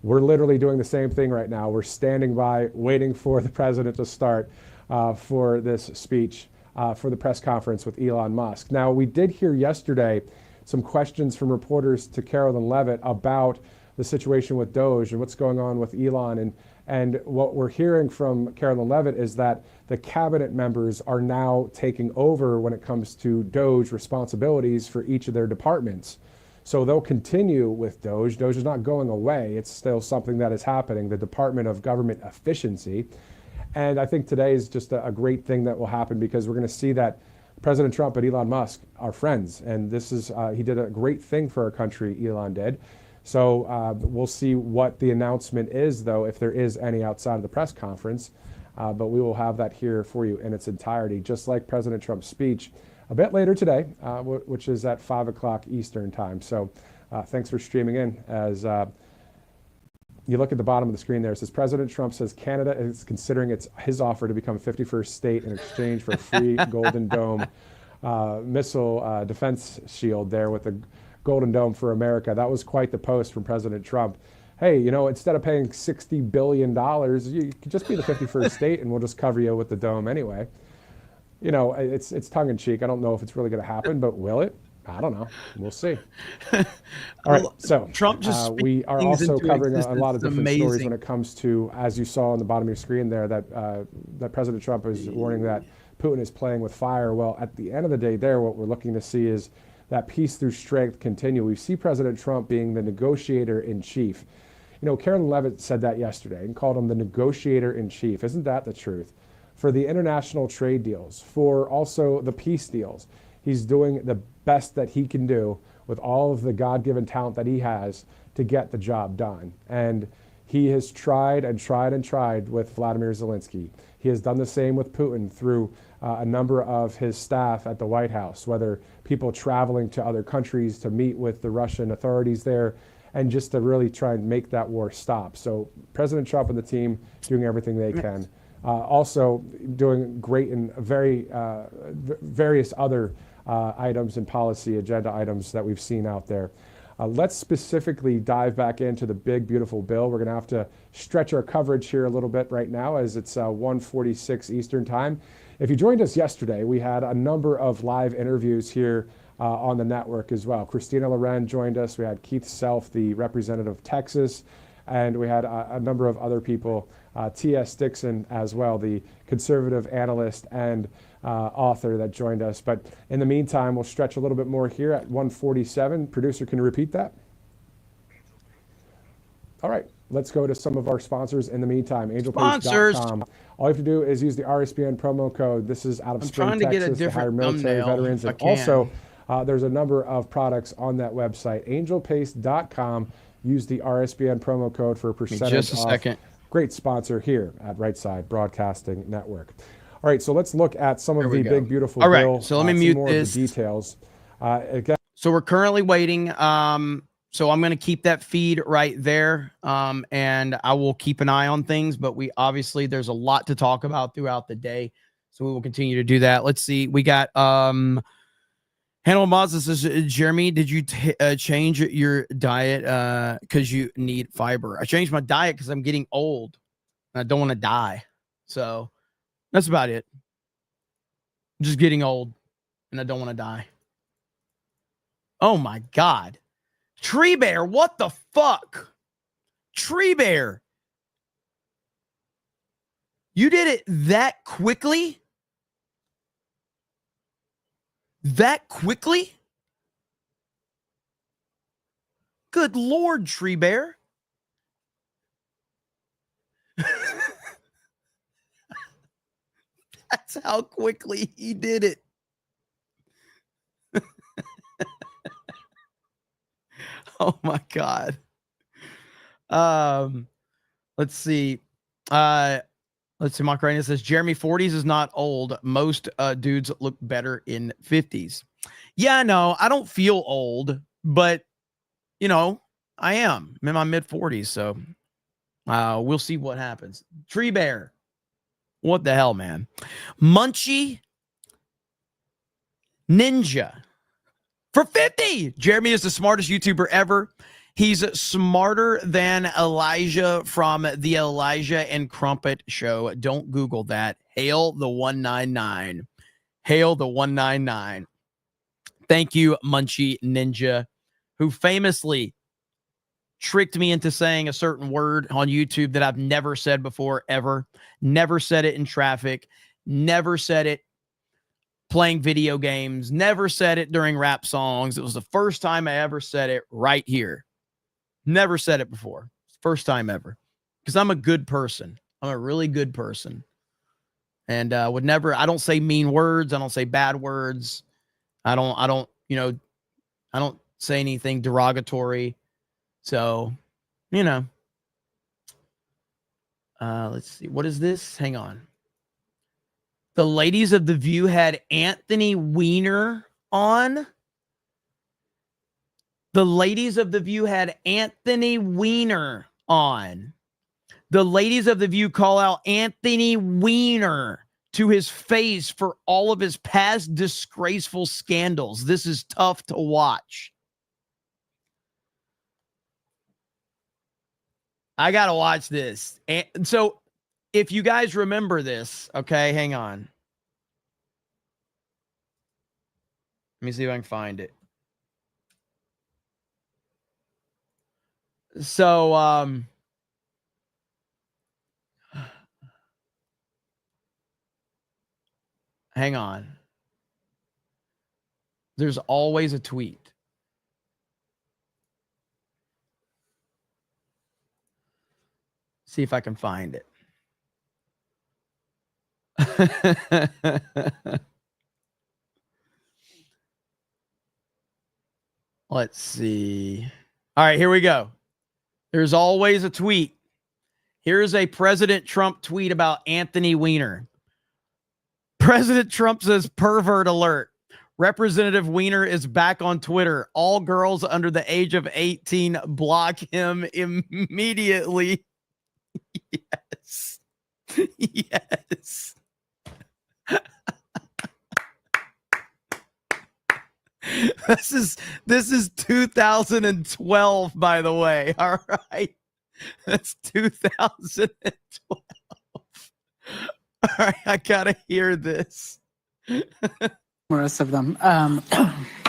We're literally doing the same thing right now. We're standing by, waiting for the president to start for this speech, for the press conference with Elon Musk. Now, we did hear yesterday some questions from reporters to Carolyn Levitt about the situation with Doge and what's going on with Elon. And what we're hearing from Carolyn Levitt is that the cabinet members are now taking over when it comes to Doge responsibilities for each of their departments. So they'll continue with Doge. Doge is not going away. It's still something that is happening, the Department of Government Efficiency. And I think today is just a great thing that will happen because we're going to see that President Trump and Elon Musk are friends. And this is, he did a great thing for our country, Elon did. So we'll see what the announcement is, though, if there is any outside of the press conference. But we will have that here for you in its entirety, just like President Trump's speech a bit later today, which is at 5 o'clock Eastern time. So thanks for streaming in. As you look at the bottom of the screen there, it says President Trump says Canada is considering his offer to become 51st state in exchange for a free Golden Dome missile defense shield there with the Golden Dome for America. That was quite the post from President Trump. Hey, you know, instead of paying $60 billion, you could just be the 51st state and we'll just cover you with the dome anyway. You know, it's tongue in cheek. I don't know if it's really going to happen, but will it? I don't know. We'll see. All right. So Trump just we are also covering a lot of different stories when it comes to, as you saw on the bottom of your screen there, that President Trump is warning that Putin is playing with fire. Well, at the end of the day there, what we're looking to see is that peace through strength continue. We see President Trump being the negotiator in chief. You know, Carolyn Levitt said that yesterday and called him the negotiator in chief. Isn't that the truth? For the international trade deals, for also the peace deals, he's doing the best that he can do with all of the God-given talent that he has to get the job done. And he has tried and tried and tried with Vladimir Zelensky. He has done the same with Putin through a number of his staff at the White House, whether people traveling to other countries to meet with the Russian authorities there, and just to really try and make that war stop. So President Trump and the team doing everything they can. Also doing great in various other items and policy agenda items that we've seen out there. Let's specifically dive back into the big, beautiful bill. We're going to have to stretch our coverage here a little bit right now as it's 1:46 Eastern time. If you joined us yesterday, we had a number of live interviews here on the network as well. Christina Loren joined us. We had Keith Self, the representative of Texas, and we had a number of other people, T.S. Dixon as well, the conservative analyst and author that joined us. But in the meantime, we'll stretch a little bit more here at 1:47. Producer, can you repeat that? All right, let's go to some of our sponsors in the meantime. Angelpace.com. All you have to do is use the RSBN promo code. This is out of Spring, Texas, to hire military veterans. And also, there's a number of products on that website. Angelpace.com. Use the RSBN promo code for a percentage just a off second. great sponsor here at Right Side Broadcasting Network. All right, so let's look at some of the big, beautiful All right, bill. so let me some mute more this. Of the details. Again, so we're currently waiting. So I'm going to keep that feed right there, and I will keep an eye on things. But we obviously there's a lot to talk about throughout the day, so we will continue to do that. Let's see. We got Hannah Mazda says, Jeremy, did you change your diet because you need fiber? I changed my diet because I'm getting old and I don't want to die. So that's about it. I'm just getting old and I don't want to die. Oh my God. Tree Bear, what the fuck? Tree Bear. You did it that quickly? That quickly? Good Lord, Tree Bear. That's how quickly he did it. Oh my God. Let's see. Let's see. Macarena says Jeremy 40s is not old. Most dudes look better in 50s. Yeah, no, I don't feel old, but you know, I am. I'm in my mid 40s, so we'll see what happens. Tree Bear. What the hell, man? Munchie Ninja for 50. Jeremy is the smartest YouTuber ever. He's smarter than Elijah from the Elijah and Crumpet show. Don't Google that. Hail the 199. Hail the 199. Thank you, Munchie Ninja, who famously tricked me into saying a certain word on YouTube that I've never said before, ever. Never said it in traffic. Never said it playing video games. Never said it during rap songs. It was the first time I ever said it right here. Never said it before. First time ever. Because I'm a good person. I'm a really good person. And would never, I don't say mean words. I don't say bad words. I don't say anything derogatory. So, you know. Let's see. What is this? Hang on. The ladies of The View had Anthony Weiner on. The ladies of The View had Anthony Weiner on. The ladies of The View call out Anthony Weiner to his face for all of his past disgraceful scandals. This is tough to watch. I got to watch this. And so if you guys remember this, okay, hang on. Let me see if I can find it. So, hang on. There's always a tweet. See if I can find it. Let's see. All right, here we go. There's always a tweet. Here's a President Trump tweet about Anthony Weiner. President Trump says, pervert alert. Representative Weiner is back on Twitter. All girls under the age of 18 block him immediately. Yes. Yes. This is 2012, by the way. All right. That's 2012. All right, I gotta hear this. Numerous of them.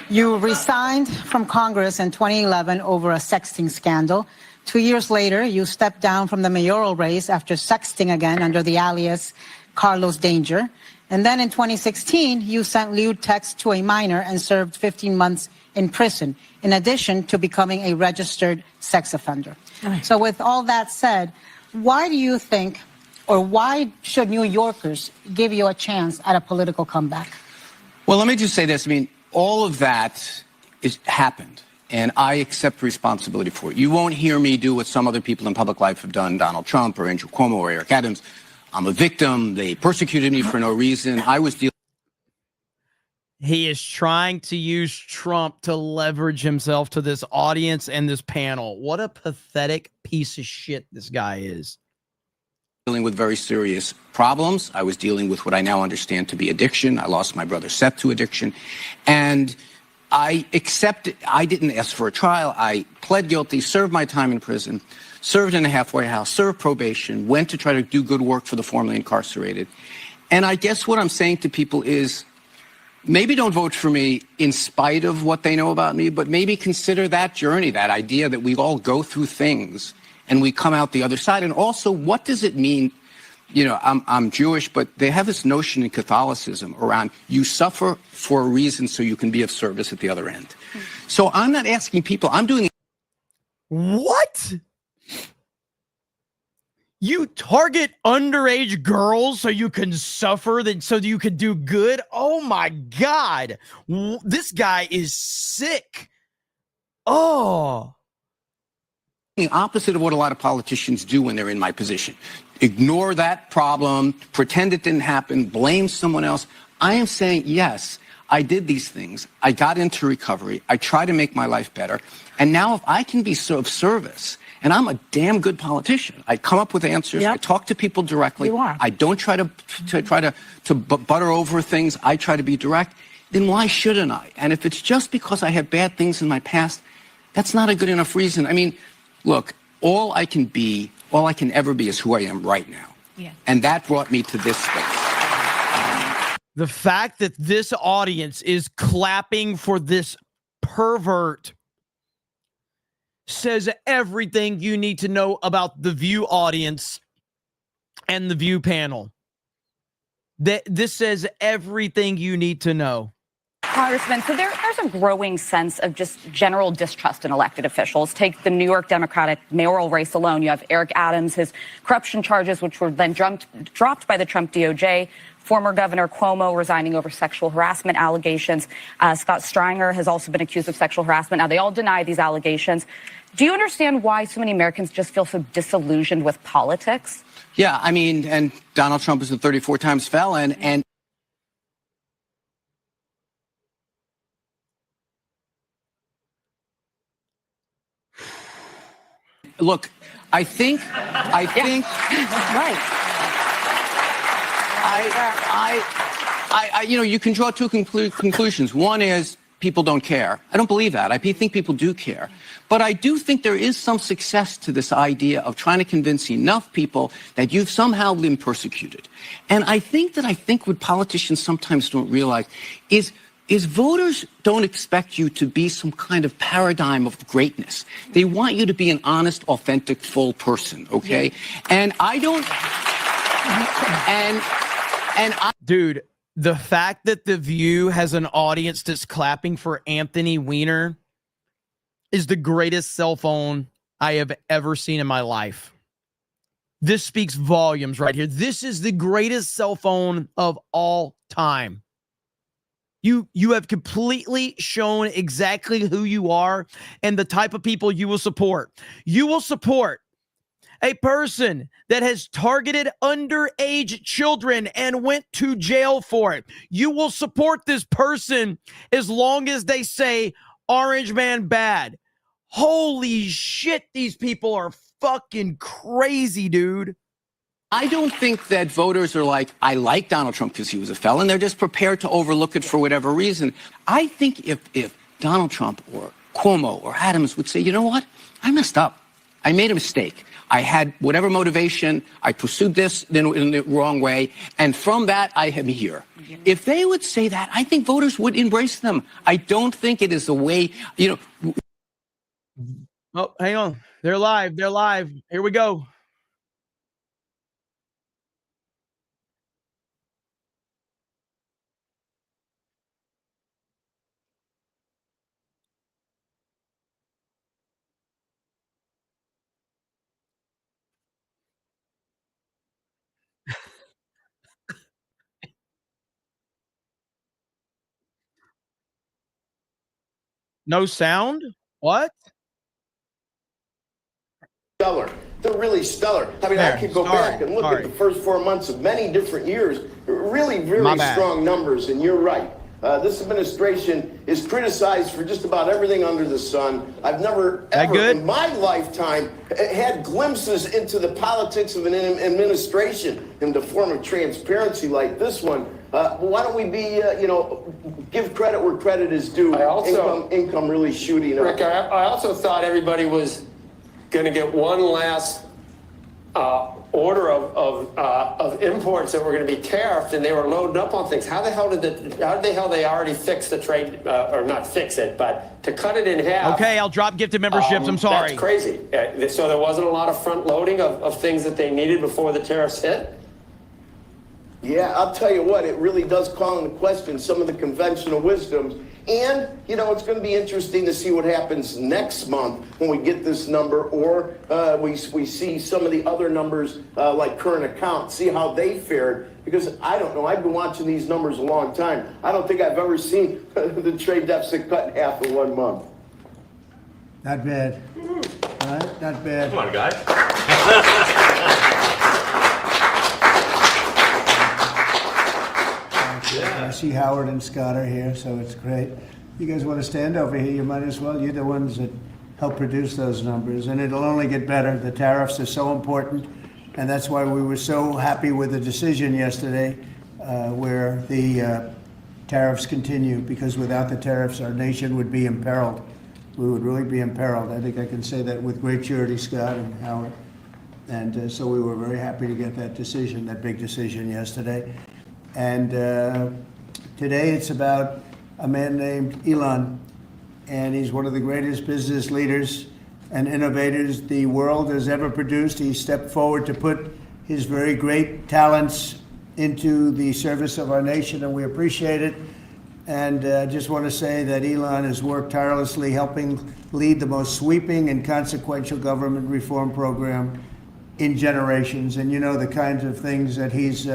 You resigned from Congress in 2011 over a sexting scandal. 2 years later, you stepped down from the mayoral race after sexting again under the alias Carlos Danger. And then in 2016, you sent lewd texts to a minor and served 15 months in prison, in addition to becoming a registered sex offender. So with all that said, why do you think, or why should New Yorkers give you a chance at a political comeback? Well, let me just say this. I mean, all of that happened. and I accept responsibility for it. You won't hear me do what some other people in public life have done, Donald Trump or Andrew Cuomo or Eric Adams. I'm a victim. They persecuted me for no reason. I was dealing. He is trying to use Trump to leverage himself to this audience and this panel. What a pathetic piece of shit this guy is. Dealing with very serious problems. I was dealing with what I now understand to be addiction. I lost my brother Seth to addiction. And I accepted, I didn't ask for a trial. I pled guilty, served my time in prison, served in a halfway house, served probation, went to try to do good work for the formerly incarcerated. And I guess what I'm saying to people is, maybe don't vote for me in spite of what they know about me, but maybe consider that journey, that idea that we all go through things and we come out the other side. And also, what does it mean? You know, I'm Jewish, but they have this notion in Catholicism around you suffer for a reason so you can be of service at the other end. So I'm not asking people, I'm doing. What? You target underage girls so you can suffer, so that you can do good? Oh my God. This guy is sick. Oh. The opposite of what a lot of politicians do when they're in my position. Ignore that problem, pretend it didn't happen, blame someone else. I am saying, yes, I did these things. I got into recovery. I try to make my life better. And now if I can be of service, and I'm a damn good politician. I come up with answers. Yep. I talk to people directly. You are. I don't try to butter over things. I try to be direct. Then why shouldn't I? And if it's just because I have bad things in my past, that's not a good enough reason. I mean, look, all I can ever be is who I am right now. Yeah. And that brought me to this space. The fact that this audience is clapping for this pervert says everything you need to know about the View audience and the View panel. This says everything you need to know. Congressman, so there's a growing sense of just general distrust in elected officials. Take the New York Democratic mayoral race alone. You have Eric Adams, his corruption charges, which were then dropped by the Trump DOJ. Former Governor Cuomo resigning over sexual harassment allegations. Scott Stringer has also been accused of sexual harassment. Now, they all deny these allegations. Do you understand why so many Americans just feel so disillusioned with politics? Yeah, I mean, and Donald Trump is a 34 times felon, and look, I think, right. You know, you can draw two conclusions. One is people don't care. I don't believe that. I think people do care. But I do think there is some success to this idea of trying to convince enough people that you've somehow been persecuted. And I think what politicians sometimes don't realize is voters don't expect you to be some kind of paradigm of greatness. They want you to be an honest, authentic, full person, okay? Yeah. And I don't... Dude, the fact that the View has an audience that's clapping for Anthony Weiner is the greatest cell phone I have ever seen in my life. This speaks volumes right here. This is the greatest cell phone of all time. You have completely shown exactly who you are and the type of people you will support. You will support a person that has targeted underage children and went to jail for it. You will support this person as long as they say Orange Man bad. Holy shit, these people are fucking crazy, dude. I don't think that voters are like, I like Donald Trump because he was a felon. They're just prepared to overlook it for whatever reason. I think if Donald Trump or Cuomo or Adams would say, you know what? I messed up. I made a mistake. I had whatever motivation. I pursued this in the wrong way. And from that, I am here. If they would say that, I think voters would embrace them. I don't think it is a way, you know. Oh, hang on. They're live. They're live. Here we go. No sound? What? Stellar. They're really stellar. I mean, I could go back and look at the first 4 months of many different years. Really, very strong numbers, and you're right. This administration is criticized for just about everything under the sun. I've never, ever in my lifetime had glimpses into the politics of an administration in the form of transparency like this one. Why don't we be, give credit where credit is due. Income really shooting up. Rick, I also thought everybody was going to get one last order of imports that were going to be tariffed, and they were loading up on things. How the hell they already fix the trade, or not fix it, but to cut it in half? Okay, I'll drop gifted memberships. I'm sorry. That's crazy. So there wasn't a lot of front loading of things that they needed before the tariffs hit? Yeah, I'll tell you what, it really does call into question some of the conventional wisdoms. And, it's going to be interesting to see what happens next month when we get this number, or we see some of the other numbers like current account, see how they fared. Because I don't know, I've been watching these numbers a long time. I don't think I've ever seen the trade deficit cut in half in 1 month. Not bad. Right? Not bad. Come on, guys. I see Howard and Scott are here, so it's great. You guys want to stand over here? You might as well. You're the ones that help produce those numbers, and it'll only get better. The tariffs are so important, and that's why we were so happy with the decision yesterday where the tariffs continue, because without the tariffs, our nation would be imperiled. We would really be imperiled. I think I can say that with great surety, Scott and Howard. And so we were very happy to get that decision, that big decision yesterday. And today it's about a man named Elon, and he's one of the greatest business leaders and innovators the world has ever produced. He stepped forward to put his very great talents into the service of our nation, and we appreciate it. And I just want to say that Elon has worked tirelessly helping lead the most sweeping and consequential government reform program in generations. And the kinds of things that he's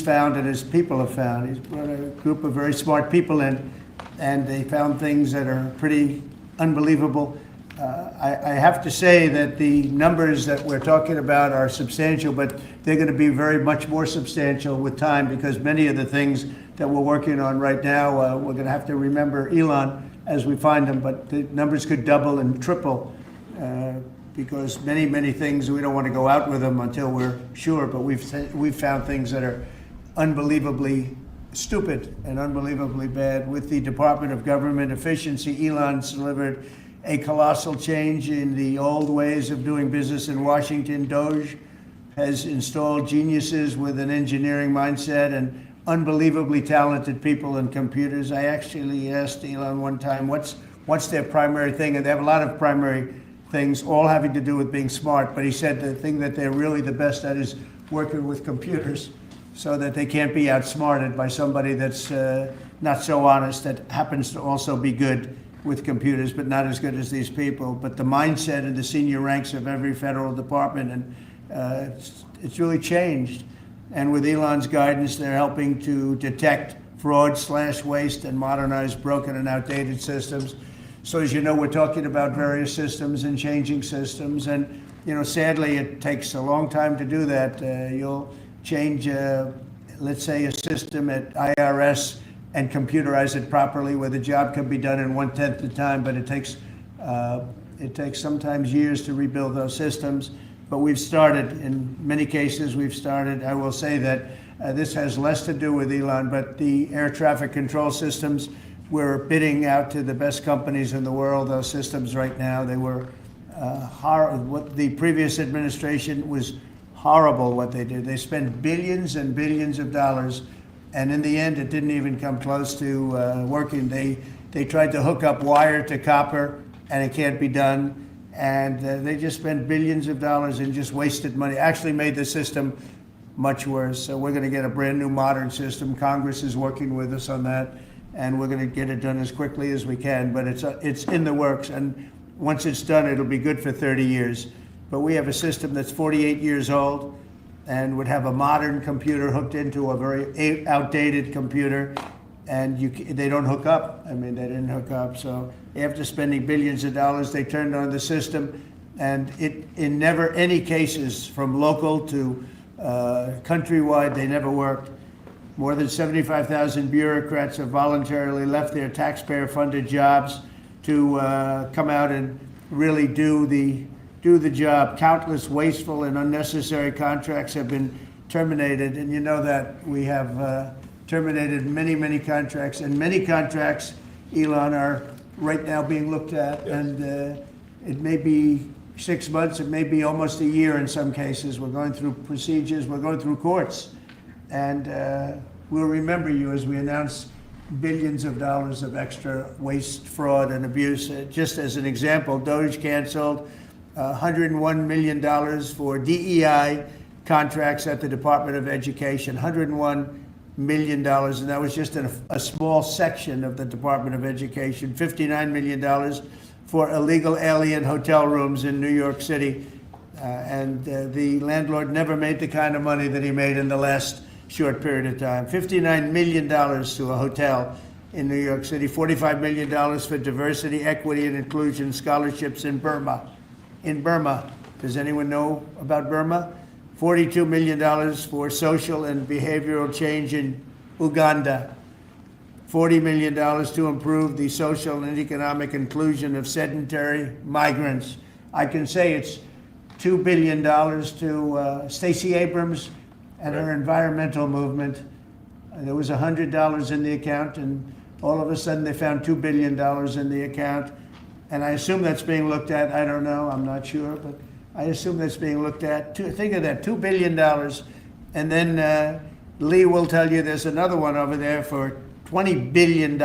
found and his people have found. He's brought a group of very smart people in, and they found things that are pretty unbelievable. I have to say that the numbers that we're talking about are substantial, but they're going to be very much more substantial with time, because many of the things that we're working on right now, we're going to have to remember Elon as we find them, but the numbers could double and triple because many things, we don't want to go out with them until we're sure, but we've found things that are unbelievably stupid and unbelievably bad. With the Department of Government Efficiency, Elon's delivered a colossal change in the old ways of doing business in Washington. DOGE has installed geniuses with an engineering mindset and unbelievably talented people in computers. I actually asked Elon one time, what's their primary thing? And they have a lot of primary things, all having to do with being smart. But he said the thing that they're really the best at is working with computers, so that they can't be outsmarted by somebody that's not so honest, that happens to also be good with computers, but not as good as these people. But the mindset in the senior ranks of every federal department, and it's really changed. And with Elon's guidance, they're helping to detect fraud, slash waste, and modernize broken and outdated systems. So as you know, we're talking about various systems and changing systems. And, sadly, it takes a long time to do that. You'll change, let's say, a system at IRS and computerize it properly, where the job can be done in 1/10 the time, but it takes sometimes years to rebuild those systems. But we've started, in many cases, I will say that this has less to do with Elon, but the air traffic control systems, we're bidding out to the best companies in the world, those systems right now. They were what the previous administration was horrible what they did. They spent billions and billions of dollars, and in the end, it didn't even come close to working. They tried to hook up wire to copper, and it can't be done. And they just spent billions of dollars and just wasted money. Actually made the system much worse. So we're going to get a brand new modern system. Congress is working with us on that, and we're going to get it done as quickly as we can. But it's in the works, and once it's done, it'll be good for 30 years. But we have a system that's 48 years old and would have a modern computer hooked into a very outdated computer. and they don't hook up. I mean, they didn't hook up. So after spending billions of dollars, they turned on the system, and in never any cases from local to countrywide, they never worked. More than 75,000 bureaucrats have voluntarily left their taxpayer-funded jobs to come out and really do the job. Countless wasteful and unnecessary contracts have been terminated, and you know that we have terminated many contracts, and many contracts, Elon, are right now being looked at, and it may be 6 months, it may be almost a year in some cases. We're going through procedures, we're going through courts, and we'll remember you as we announce billions of dollars of extra waste, fraud, and abuse. Just as an example, DOGE canceled $101 million for DEI contracts at the Department of Education, $101 million, and that was just in a small section of the Department of Education. $59 million for illegal alien hotel rooms in New York City, and the landlord never made the kind of money that he made in the last short period of time. $59 million to a hotel in New York City, $45 million for diversity, equity, and inclusion scholarships in Burma. In Burma, does anyone know about Burma? $42 million for social and behavioral change in Uganda. $40 million to improve the social and economic inclusion of sedentary migrants. I can say it's $2 billion to Stacey Abrams and her environmental movement. There was $100 in the account, and all of a sudden they found $2 billion in the account. And I assume that's being looked at. I don't know. I'm not sure, but I assume that's being looked at. Think of that, $2 billion. And then Lee will tell you there's another one over there for $20 billion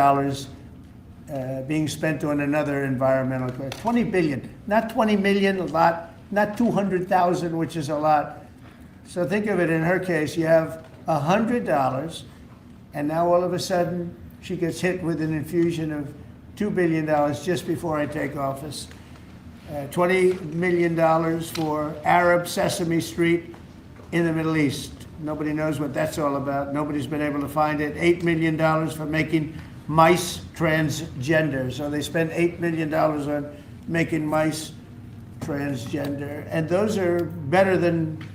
being spent on another environmental cause. $20 billion, not 20 million, a lot, not 200,000, which is a lot. So think of it, in her case, you have $100, and now all of a sudden she gets hit with an infusion of $2 billion just before I take office. $20 million for Arab Sesame Street in the Middle East. Nobody knows what that's all about. Nobody's been able to find it. $8 million for making mice transgender. So they spend $8 million on making mice transgender. And those are better than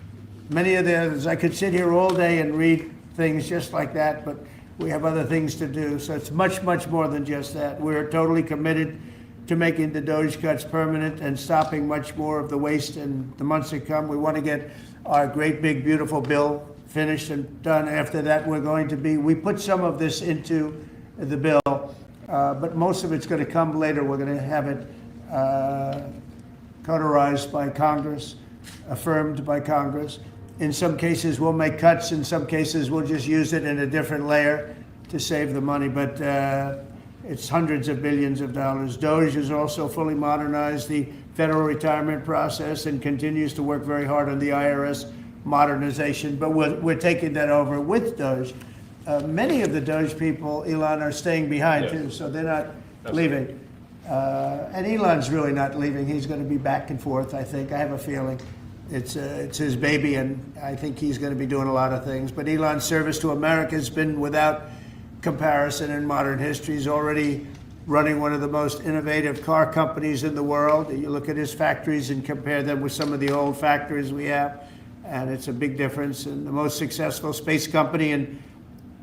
many of the others. I could sit here all day and read things just like that, but we have other things to do. So it's much more than just that. We're totally committed to making the DOGE cuts permanent and stopping much more of the waste in the months to come. We want to get our great big beautiful bill finished and done. After that, we put some of this into the bill, but most of it's going to come later. We're going to have it cauterized by Congress, affirmed by Congress. In some cases, we'll make cuts. In some cases, we'll just use it in a different layer to save the money. But it's hundreds of billions of dollars. DOGE has also fully modernized the federal retirement process and continues to work very hard on the IRS modernization. But we're taking that over with DOGE. Many of the DOGE people, Elon, are staying behind too, so they're not leaving. And Elon's really not leaving. He's going to be back and forth, I think. I have a feeling. It's his baby, and I think he's going to be doing a lot of things. But Elon's service to America has been without comparison in modern history. He's already running one of the most innovative car companies in the world. You look at his factories and compare them with some of the old factories we have, and it's a big difference. And the most successful space company, and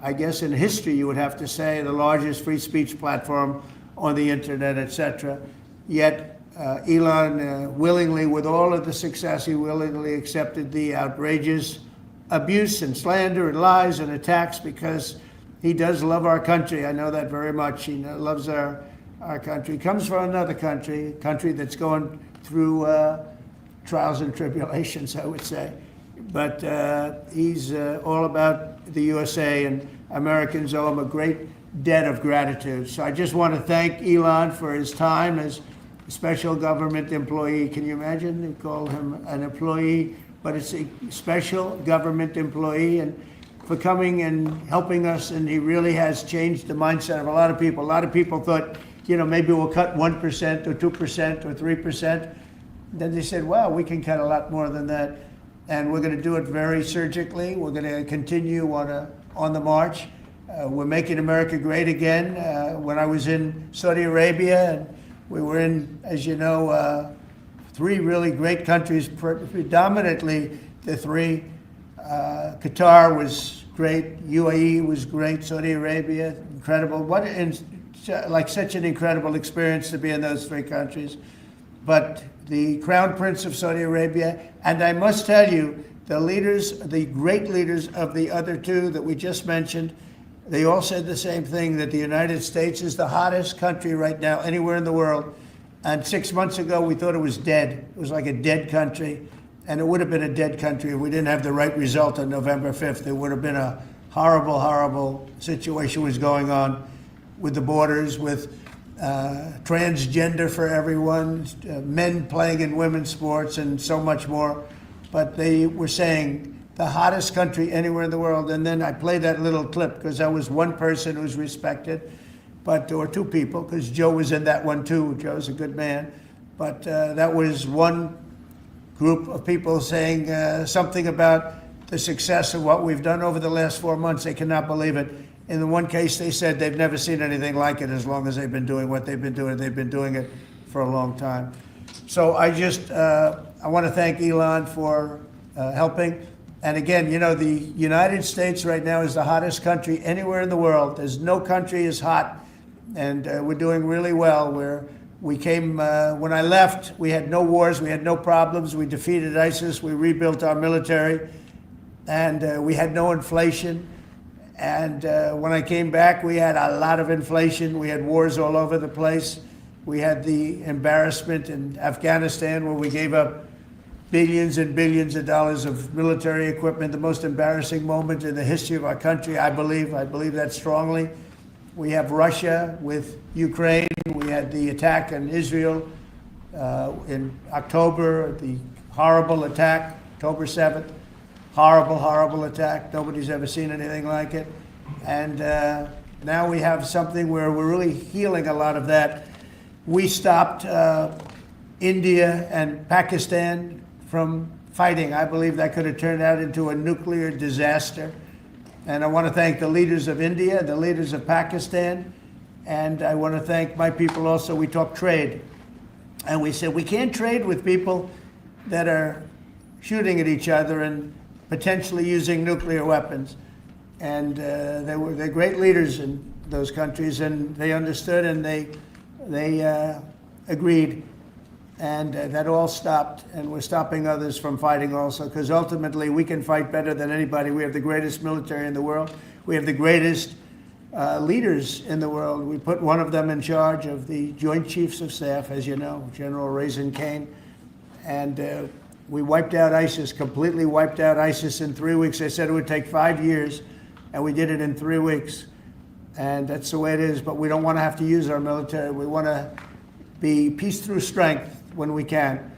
I guess in history you would have to say the largest free speech platform on the internet, etc. Yet Elon willingly, with all of the success, he willingly accepted the outrageous abuse and slander and lies and attacks because he does love our country. I know that very much. He loves our country. He comes from another country, a country that's going through trials and tribulations, I would say. But he's all about the USA, and Americans owe him a great debt of gratitude. So I just want to thank Elon for his time as a special government employee. Can you imagine? They call him an employee, but it's a special government employee, and for coming and helping us. And he really has changed the mindset of a lot of people. A lot of people thought, maybe we'll cut 1% or 2% or 3%. Then they said, wow, we can cut a lot more than that. And we're going to do it very surgically. We're going to continue on the march. We're making America great again. When I was in Saudi Arabia, and we were in, as you know, 3 really great countries, predominantly the 3. Qatar was great, UAE was great, Saudi Arabia, incredible. Like such an incredible experience to be in those 3 countries. But the Crown Prince of Saudi Arabia, and I must tell you, the leaders, the great leaders of the other 2 that we just mentioned, they all said the same thing, that the United States is the hottest country right now anywhere in the world. And 6 months ago, we thought it was dead. It was like a dead country. And it would have been a dead country if we didn't have the right result on November 5th. It would have been a horrible, horrible situation was going on with the borders, with transgender for everyone, men playing in women's sports, and so much more. But they were saying the hottest country anywhere in the world. And then I played that little clip because I was one person who's respected, or 2 people, because Joe was in that one too. Joe's a good man. But that was one group of people saying something about the success of what we've done over the last 4 months. They cannot believe it. In the one case, they said they've never seen anything like it as long as they've been doing what they've been doing. They've been doing it for a long time. So I want to thank Elon for helping. And again, you know, the United States right now is the hottest country anywhere in the world. There's no country as hot, and we're doing really well. We came, when I left, we had no wars, we had no problems. We defeated ISIS, we rebuilt our military, and we had no inflation. And when I came back, we had a lot of inflation. We had wars all over the place. We had the embarrassment in Afghanistan where we gave up billions and billions of dollars of military equipment, the most embarrassing moment in the history of our country, I believe. I believe that strongly. We have Russia with Ukraine. We had the attack on Israel in October, the horrible attack, October 7th. Horrible, horrible attack. Nobody's ever seen anything like it. And now we have something where we're really healing a lot of that. We stopped India and Pakistan from fighting. I believe that could have turned out into a nuclear disaster. And I want to thank the leaders of India, the leaders of Pakistan, and I want to thank my people also. We talked trade. And we said we can't trade with people that are shooting at each other and potentially using nuclear weapons. And they're great leaders in those countries, and they understood, and they agreed. And that all stopped, and we're stopping others from fighting also, because ultimately we can fight better than anybody. We have the greatest military in the world. We have the greatest leaders in the world. We put one of them in charge of the Joint Chiefs of Staff, as you know, General Raisin Kane. And we wiped out ISIS, completely wiped out ISIS in 3 weeks. They said it would take 5 years, and we did it in 3 weeks. And that's the way it is, but we don't want to have to use our military. We want to be peace through strength when we can,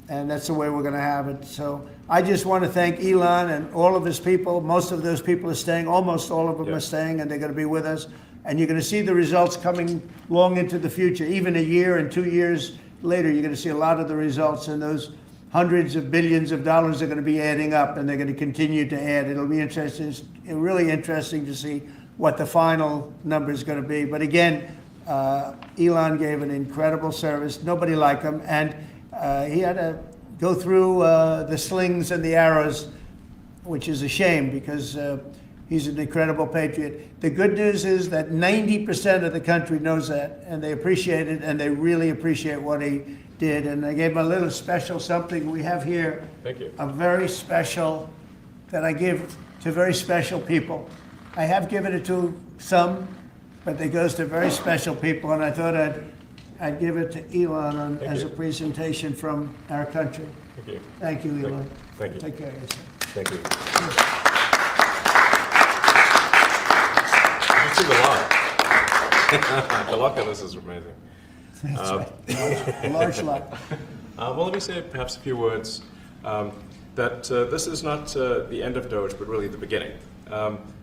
and that's the way we're going to have it. So I just want to thank Elon and all of his people. Most of those people are staying, almost all of them are staying, and they're going to be with us. And you're going to see the results coming long into the future. Even a year and 2 years later, you're going to see a lot of the results, and those hundreds of billions of dollars are going to be adding up, and they're going to continue to add. It'll be interesting, really interesting to see what the final number is going to be. But again, Elon gave an incredible service. Nobody like him, and he had to go through the slings and the arrows, which is a shame because he's an incredible patriot. The good news is that 90% of the country knows that, and they appreciate it, and they really appreciate what he did. And I gave him a little special something we have here. Thank you. A very special that I give to very special people. I have given it to some, but it goes to very special people, and I thought I'd give it to Elon as a presentation from our country. Thank you. Thank you, Elon. Thank you. Take care of yourself. Thank you. This is a lot. The luck of this is amazing. That's right. Large luck. Well, let me say perhaps a few words that this is not the end of Doge, but really the beginning.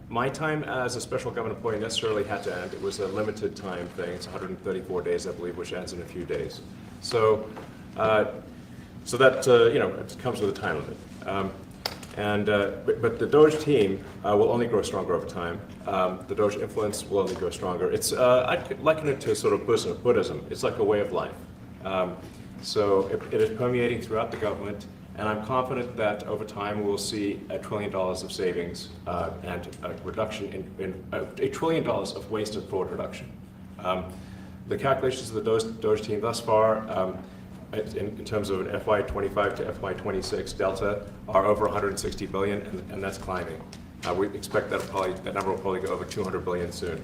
My time as a special government employee necessarily had to end. It was a limited time thing. It's 134 days, I believe, which ends in a few days. So, that it comes with a time limit. But the Doge team will only grow stronger over time. The Doge influence will only grow stronger. I'd liken it to sort of Buddhism. It's like a way of life. So it is permeating throughout the government, and I'm confident that over time we'll see $1 trillion of savings and a reduction in $1 trillion of waste and fraud reduction. The calculations of the Doge team thus far, in terms of an FY25 to FY26 delta, are over 160 billion, and that's climbing. We expect that number will probably go over 200 billion soon.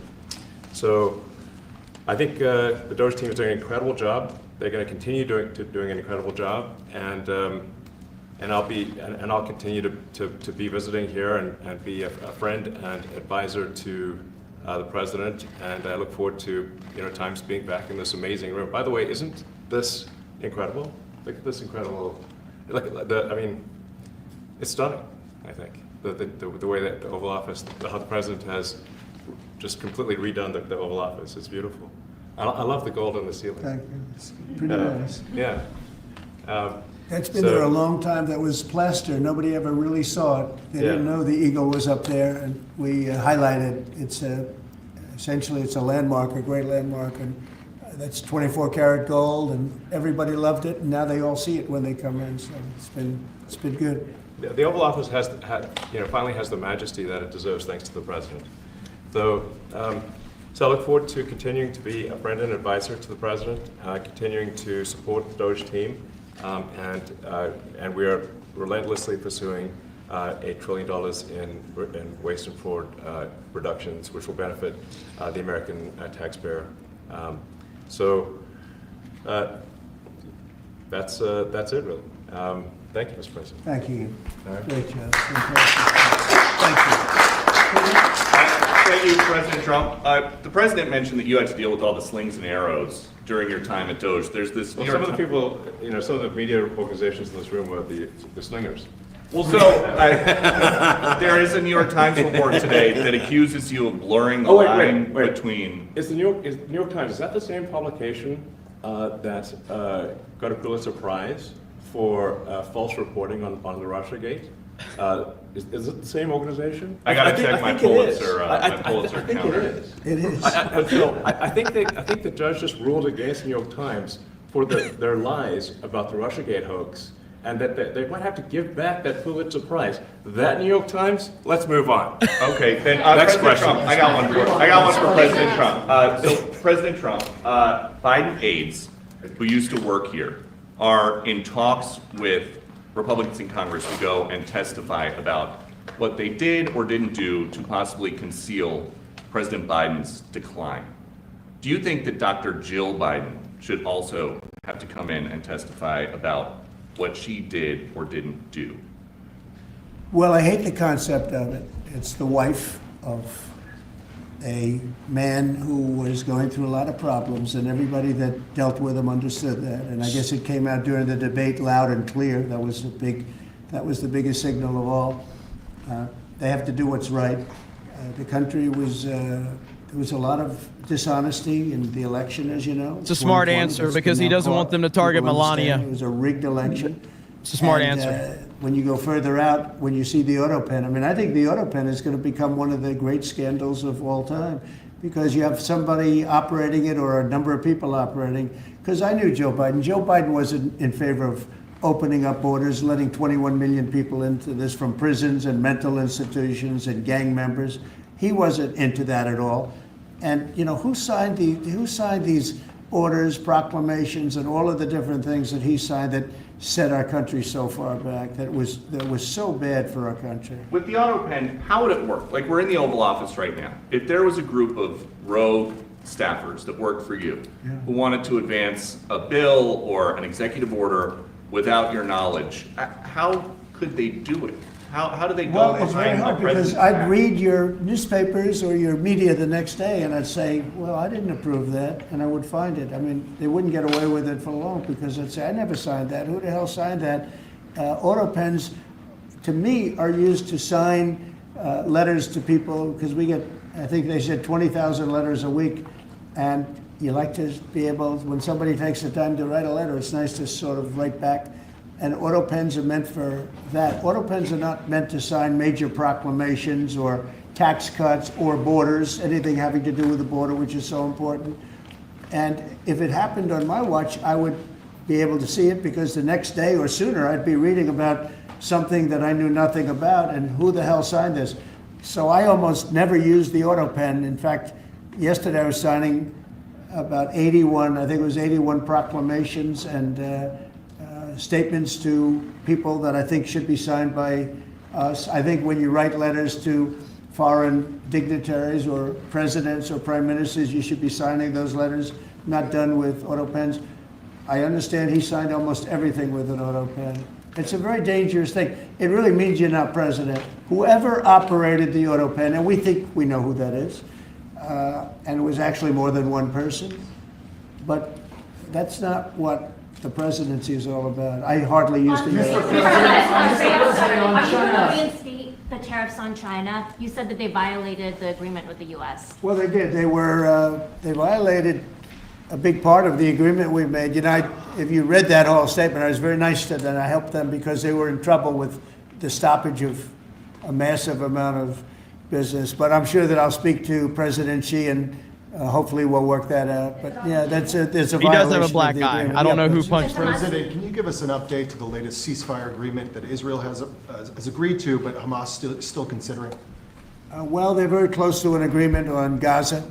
So I think the Doge team is doing an incredible job. They're going to continue doing an incredible job, and I'll continue to be visiting here and be a friend and advisor to the president, and I look forward to Times being back in this amazing room. By the way, isn't this incredible? Look at this incredible. It's stunning. I think the way that the Oval Office, how the president has just completely redone the Oval Office. It's beautiful. I love the gold on the ceiling. Thank you. It's pretty nice. Yeah. That's been there a long time. That was plaster. Nobody ever really saw it. They didn't know the eagle was up there, and we highlighted. It's essentially it's a landmark, a great landmark, and that's 24 karat gold, and everybody loved it. And now they all see it when they come in. So it's been good. The Oval Office finally has the majesty that it deserves, thanks to the president. So I look forward to continuing to be a friend and advisor to the president, continuing to support the Doge team, and we are relentlessly pursuing $8 trillion in waste and fraud reductions, which will benefit the American taxpayer. That's it, really. Thank you, Mr. President. Thank you. All right. Great job. Thank Thank you, President Trump. The president mentioned that you had to deal with all the slings and arrows during your time at Doge. There's this. Well, some of the people, some of the media organizations in this room were the slingers. Well, so there is a New York Times report today that accuses you of blurring the line between. Is the New York Times, is that the same publication that got a Pulitzer Prize for false reporting on the Russiagate? Is it the same organization? I got to check my Pulitzer counter. It is. I think the judge just ruled against New York Times for their lies about the Russiagate hoax, and that they might have to give back that Pulitzer Prize. That New York Times? Let's move on. Okay, then Next President question. Trump, I got one for President Trump. So President Trump, Biden aides who used to work here are in talks with Republicans in Congress to go and testify about what they did or didn't do to possibly conceal President Biden's decline. Do you think that Dr. Jill Biden should also have to come in and testify about what she did or didn't do? Well, I hate the concept of it. It's the wife of a man who was going through a lot of problems, and everybody that dealt with him understood that. And I guess it came out during the debate loud and clear. That was the biggest signal of all. They have to do what's right. The country was there was a lot of dishonesty in the election, as you know. It's a smart answer because he doesn't want them to target Melania. It was a rigged election. It's a smart answer. When you go further out, when you see the auto pen, I think the auto pen is going to become one of the great scandals of all time, because you have somebody operating it or a number of people operating. Because I knew Joe Biden. Joe Biden wasn't in favor of opening up borders, letting 21 million people into this from prisons and mental institutions and gang members. He wasn't into that at all. And who signed these orders, proclamations, and all of the different things that he signed that set our country so far back, that was so bad for our country? With the auto pen, how would it work? Like, we're in the Oval Office right now. If there was a group of rogue staffers that worked for you who wanted to advance a bill or an executive order without your knowledge, how could they do it? How do they go Well, it's very behind hard the because president's I'd back? read your newspapers or your media the next day and I'd say, well, I didn't approve that, and I would find it. They wouldn't get away with it for long because I'd say, I never signed that. Who the hell signed that? Auto pens, to me, are used to sign letters to people, because we get, I think they said 20,000 letters a week, and you like to be able, when somebody takes the time to write a letter, it's nice to sort of write back. and auto pens are meant for that. Auto pens are not meant to sign major proclamations or tax cuts or borders, anything having to do with the border, which is so important. And if it happened on my watch, I would be able to see it, because the next day or sooner I'd be reading about something that I knew nothing about, and who the hell signed this? So I almost never use the auto pen. In fact, yesterday I was signing about 81, I think it was 81 proclamations and statements to people that I think should be signed by us. I think when you write letters to foreign dignitaries or presidents or prime ministers, you should be signing those letters, not done with auto pens. I understand he signed almost everything with an auto pen. It's a very dangerous thing. It really means you're not president. Whoever operated the auto pen, and we think we know who that is, and it was actually more than one person, but that's not what the presidency is all about. I hardly used to use it. Reinstate the tariffs on China. You said that they violated the agreement with the U.S. Well, they did. They violated a big part of the agreement we made. You know, if you read that whole statement, I was very nice to them. I helped them because they were in trouble with the stoppage of a massive amount of business. But I'm sure that I'll speak to President Xi and hopefully we'll work that out. But yeah, there's a violation. He does have a black eye. I don't know who punched him. President, can you give us an update to the latest ceasefire agreement that Israel has agreed to, but Hamas still considering? Well, they're very close to an agreement on Gaza,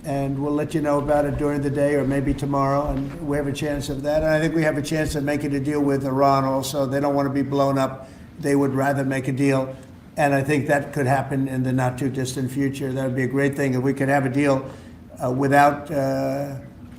and we'll let you know about it during the day or maybe tomorrow, and we have a chance of that. And I think we have a chance of making a deal with Iran also. They don't want to be blown up. They would rather make a deal, and I think that could happen in the not too distant future. That would be a great thing if we could have a deal without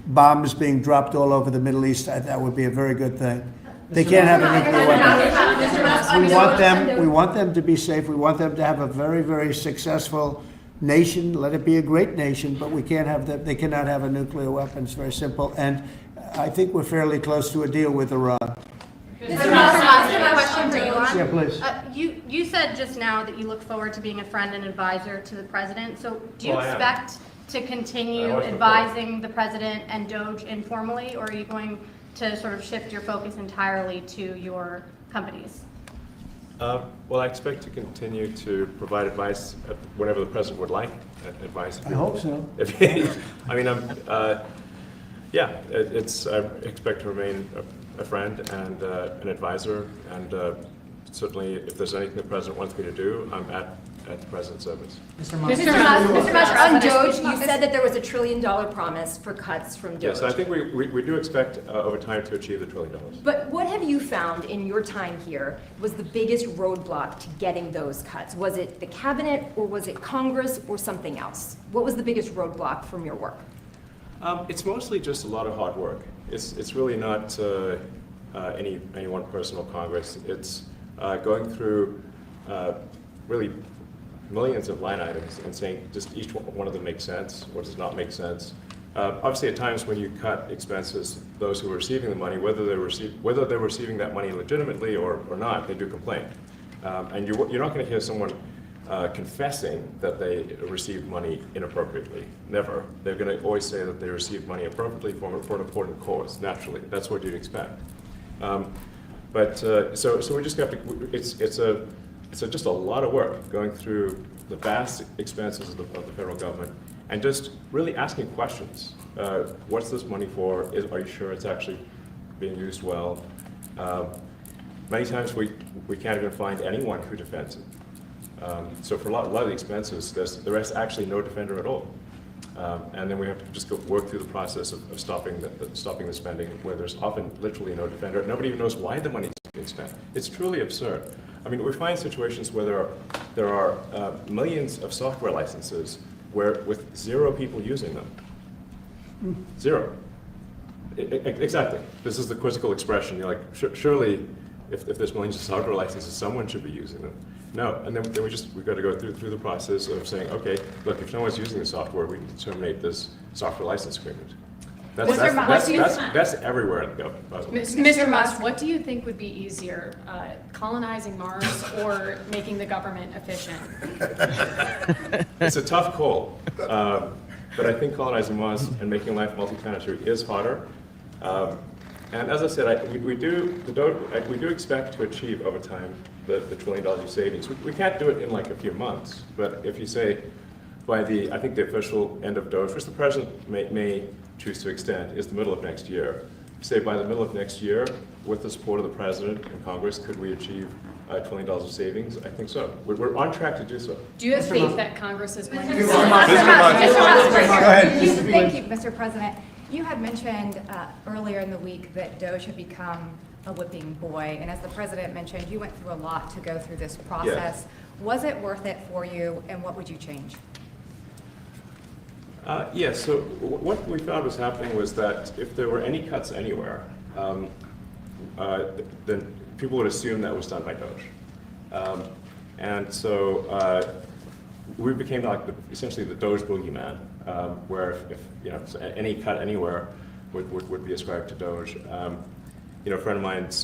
bombs being dropped all over the Middle East. That would be a very good thing. They can't have a nuclear weapon. We want them to be safe. We want them to have a very, very successful nation. Let it be a great nation, but we can't have that. They cannot have a nuclear weapon. It's very simple. And I think we're fairly close to a deal with Iran. Mr. Musk, I have a question for Elon. Yeah, please. You said just now that you look forward to being a friend and advisor to the president. So do you expect to continue advising the president and Doge informally, or are you going to sort of shift your focus entirely to your companies? Well, I expect to continue to provide advice whenever the president would like advice. I hope so. I mean, I expect to remain a friend and an advisor, and certainly if there's anything the president wants me to do, I'm at the president's service. Mr. Musk, on Doge, you said that there was $1 trillion promise for cuts from Doge. Yes, I think we do expect over time to achieve the $1 trillion. But what have you found in your time here was the biggest roadblock to getting those cuts? Was it the cabinet, or was it Congress, or something else? What was the biggest roadblock from your work? It's mostly just a lot of hard work. It's really not any one person or Congress. It's going through really millions of line items and saying just each one of them makes sense or does not make sense. Obviously, at times when you cut expenses, those who are receiving the money, whether they're receiving that money legitimately or not, they do complain. And you're not going to hear someone confessing that they received money inappropriately. Never. They're going to always say that they received money appropriately for an important cause. Naturally, that's what you'd expect. So we just have to. It's just a lot of work going through the vast expenses of the federal government and just really asking questions. What's this money for? Are you sure it's actually being used well? Many times we can't even find anyone who defends it. So for a lot of the expenses, there's actually no defender at all. And then we have to just work through the process of stopping the spending, where there's often literally no defender. Nobody even knows why the money is being spent. It's truly absurd. I mean, we find situations where there are millions of software licenses with 0 people using them. 0. Exactly. This is the quizzical expression. You're like, surely, if there's millions of software licenses, someone should be using them. No, and then we've got to go through the process of saying, okay, look, if no one's using the software, we need to terminate this software license agreement. That's everywhere in the government, by the way. Mr. Musk, what do you think would be easier, colonizing Mars or making the government efficient? It's a tough call, but I think colonizing Mars and making life multiplanetary is harder. And as I said, we do expect to achieve over time the $1 trillion of savings. We can't do it in like a few months, but if you say by I think the official end of Doge, which the president may choose to extend, is the middle of next year. Say by the middle of next year, with the support of the president and Congress, could we achieve $1 trillion of savings? I think so. We're on track to do so. Do you have faith that Congress is going to? Mr. Musk. Go ahead. Thank you, Mr. President. You had mentioned earlier in the week that Doge had become a whipping boy, and as the president mentioned, you went through a lot to go through this process. Yes. Was it worth it for you, and what would you change? Yes, so what we found was happening was that if there were any cuts anywhere, then people would assume that was done by Doge. And so we became like essentially the Doge boogeyman, where if any cut anywhere would be ascribed to Doge. A friend of mine's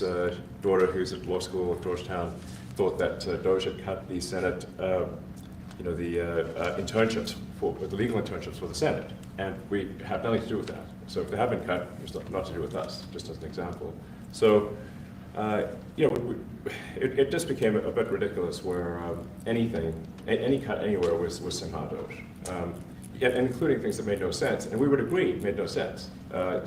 daughter who's at law school at Georgetown thought that Doge had cut the Senate internships the legal internships for the Senate, and we have nothing to do with that. So if they have been cut, it's not to do with us, just as an example. So, it just became a bit ridiculous where any cut anywhere was somehow Doge, and including things that made no sense, and we would agree made no sense. There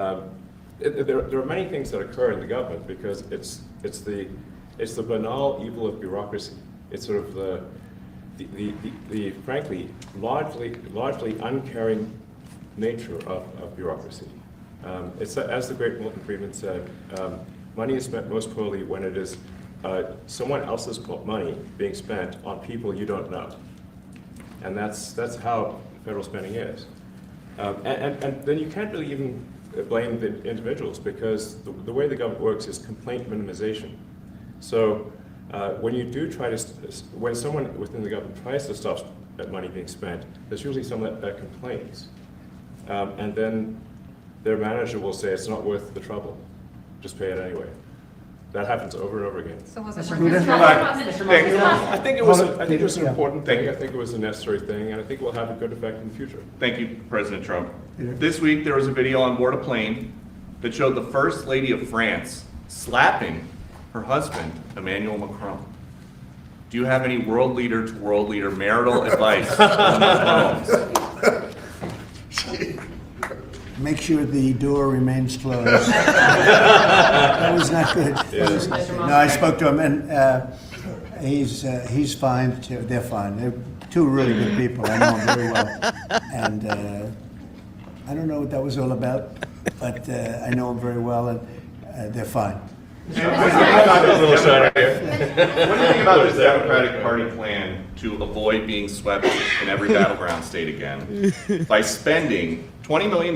are many things that occur in the government because it's the banal evil of bureaucracy. It's sort of the frankly largely uncaring nature of bureaucracy. It's as the great Milton Friedman said, money is spent most poorly when it is someone else's money being spent on people you don't know, and that's how federal spending is. And then you can't really even blame the individuals because the way the government works is complaint minimization. So. When you do when someone within the government tries to stop that money being spent, there's usually someone that complains. And then their manager will say, it's not worth the trouble, just pay it anyway. That happens over and over again. So was it I think it was an important thing. I think it was a necessary thing, and I think it will have a good effect in the future. Thank you, President Trump. This week there was a video on board a plane that showed the First Lady of France slapping her husband, Emmanuel Macron. Do you have any world leader to world leader marital advice on those phones? Make sure the door remains closed. That was not good. No, I spoke to him, and he's fine too. They're fine. They're two really good people. I know them very well, and I don't know what that was all about, but I know them very well, and they're fine. What do you think about the Democratic Party plan to avoid being swept in every battleground state again by spending $20 million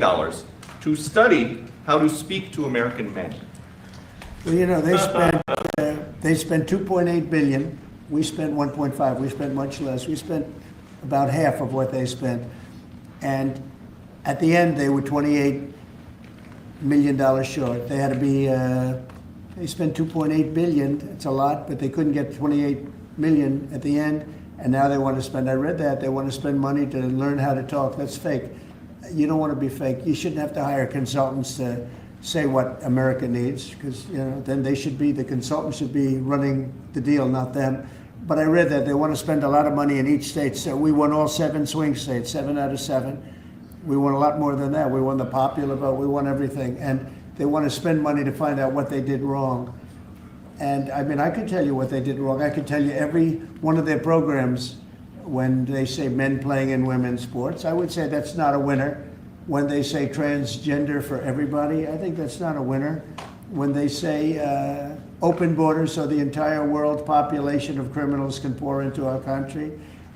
to study how to speak to American men? Well, they spent $2.8 billion. We spent 1.5. We spent much less. We spent about half of what they spent, and at the end they were $28 million short. They had to be. They spent $2.8 billion. It's a lot, but they couldn't get $28 million at the end, and now they want to spend. I read that they want to spend money to learn how to talk. That's fake. You don't want to be fake. You shouldn't have to hire consultants to say what America needs, because then the consultants should be running the deal, not them. But I read that they want to spend a lot of money in each state. So we won all 7 swing states, 7 out of 7. We won a lot more than that. We won the popular vote. We won everything, and they want to spend money to find out what they did wrong. And I mean, I could tell you what they did wrong. I could tell you every one of their programs when they say men playing in women's sports. I would say that's not a winner. When they say transgender for everybody, I think that's not a winner. When they say open borders so the entire world population of criminals can pour into our country,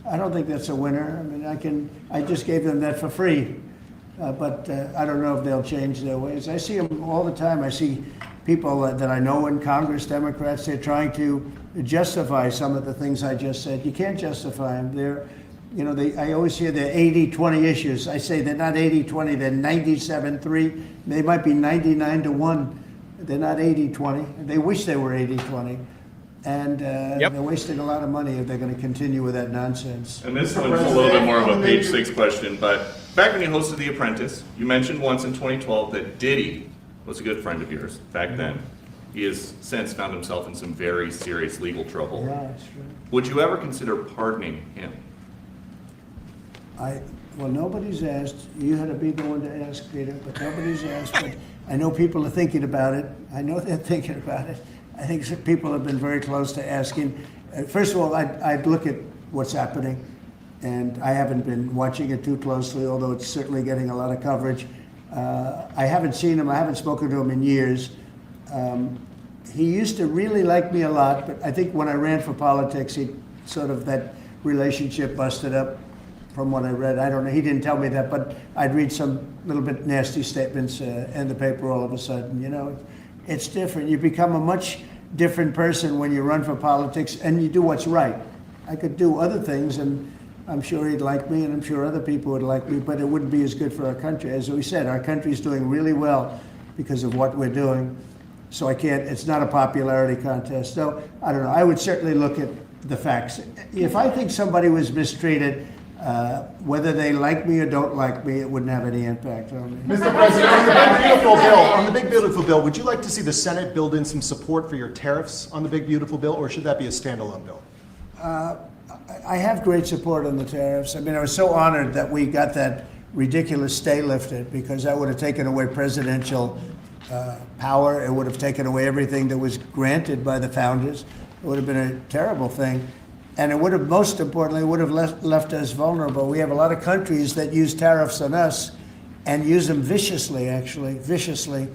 I don't think that's a winner. I mean, I just gave them that for free. But I don't know if they'll change their ways. I see them all the time. I see people that I know in Congress, Democrats, they're trying to justify some of the things I just said. You can't justify them. I always hear they're 80-20 issues. I say they're not 80-20, they're 97-3. They might be 99-1. They're not 80-20. They wish they were 80-20. And they're wasting a lot of money if they're going to continue with that nonsense. And this one's a little bit more of a page 6 question, but back when you hosted The Apprentice, you mentioned once in 2012 that Diddy was a good friend of yours back then. He has since found himself in some very serious legal trouble. Yeah, that's true. Would you ever consider pardoning him? Well, nobody's asked. You had to be the one to ask, Peter, but nobody's asked. But I know people are thinking about it. I know they're thinking about it. I think some people have been very close to asking. First of all, I'd look at what's happening, and I haven't been watching it too closely, although it's certainly getting a lot of coverage. I haven't seen him. I haven't spoken to him in years. He used to really like me a lot, but I think when I ran for politics, that relationship busted up. From what I read, I don't know. He didn't tell me that, but I'd read some little bit nasty statements in the paper all of a sudden. You know, it's different. You become a much different person when you run for politics and you do what's right. I could do other things, and I'm sure he'd like me, and I'm sure other people would like me, but it wouldn't be as good for our country. As we said, our country's doing really well because of what we're doing. So it's not a popularity contest. So I don't know. I would certainly look at the facts. If I think somebody was mistreated, whether they like me or don't like me, it wouldn't have any impact on me. Mr. President, on the big beautiful bill, would you like to see the Senate build in some support for your tariffs on the big beautiful bill, or should that be a standalone bill? I have great support on the tariffs. I mean, I was so honored that we got that ridiculous stay lifted, because that would have taken away presidential power. It would have taken away everything that was granted by the founders. It would have been a terrible thing. And it would have, most importantly, would have left us vulnerable. We have a lot of countries that use tariffs on us and use them viciously, actually, viciously.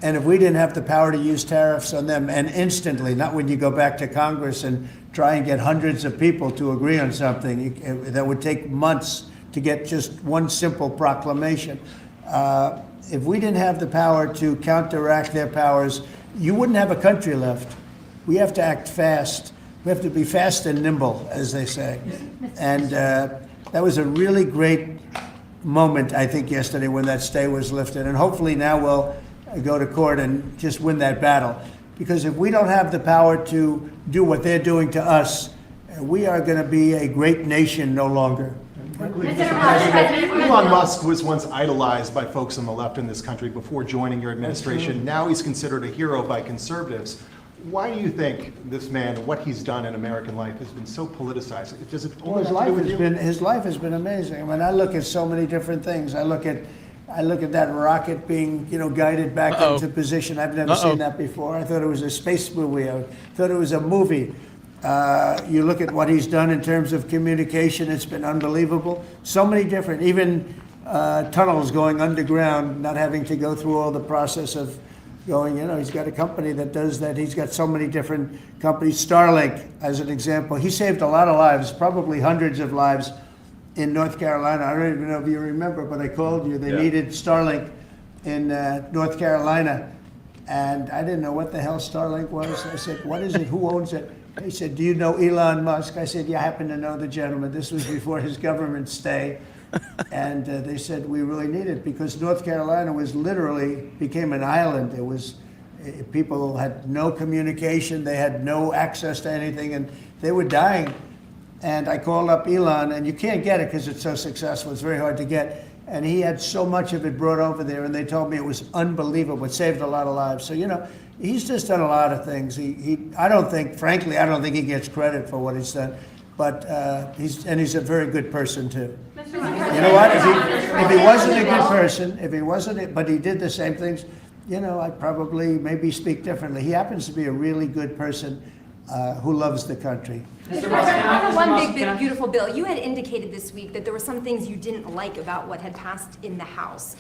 And if we didn't have the power to use tariffs on them, and instantly, not when you go back to Congress and try and get hundreds of people to agree on something, that would take months to get just one simple proclamation. If we didn't have the power to counteract their powers, you wouldn't have a country left. We have to act fast. We have to be fast and nimble, as they say. And that was a really great moment, I think, yesterday when that stay was lifted. And hopefully now we'll go to court and just win that battle. Because if we don't have the power to do what they're doing to us, we are going to be a great nation no longer. Elon Musk was once idolized by folks on the left in this country before joining your administration. Now he's considered a hero by conservatives. Why do you think this man, what he's done in American life, has been so politicized? Does it only his life has been amazing. I mean, I look at so many different things. I look at that rocket being, guided back into position. I've never seen that before. I thought it was a space movie. I thought it was a movie. You look at what he's done in terms of communication. It's been unbelievable. So many different, even tunnels going underground, not having to go through all the process of going, he's got a company that does that. He's got so many different companies. Starlink, as an example, he saved a lot of lives, probably hundreds of lives in North Carolina. I don't even know if you remember, but I called you. They needed Starlink in North Carolina. And I didn't know what the hell Starlink was. I said, what is it? Who owns it? He said, do you know Elon Musk? I said, yeah, I happen to know the gentleman. This was before his government stay. And they said, we really need it, because North Carolina became an island. It was, people had no communication. They had no access to anything, and they were dying. And I called up Elon, and you can't get it because it's so successful. It's very hard to get. And he had so much of it brought over there, and they told me it was unbelievable. It saved a lot of lives. So, he's just done a lot of things. I don't think he gets credit for what he's done. But he's a very good person too. You know what? If he wasn't a good person, but he did the same things, I'd probably maybe speak differently. He happens to be a really good person who loves the country. Mr. President, on the one big, beautiful bill, you had indicated this week that there were some things you didn't like about what had passed in the House.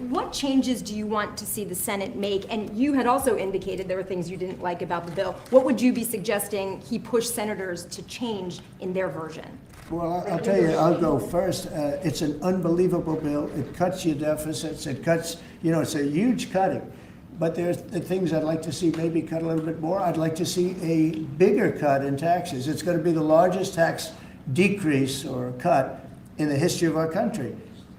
What changes do you want to see the Senate make? And you had also indicated there were things you didn't like about the bill. What would you be suggesting he push senators to change in their version? Well, I'll tell you, I'll go first. It's an unbelievable bill. It cuts your deficits. It cuts, it's a huge cutting. But there's the things I'd like to see maybe cut a little bit more. I'd like to see a bigger cut in taxes. It's going to be the largest tax decrease or cut in the history of our country.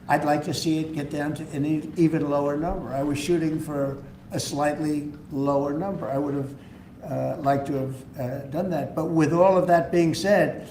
I'd like to see it get down to an even lower number. I was shooting for a slightly lower number. I would have liked to have done that. But with all of that being said,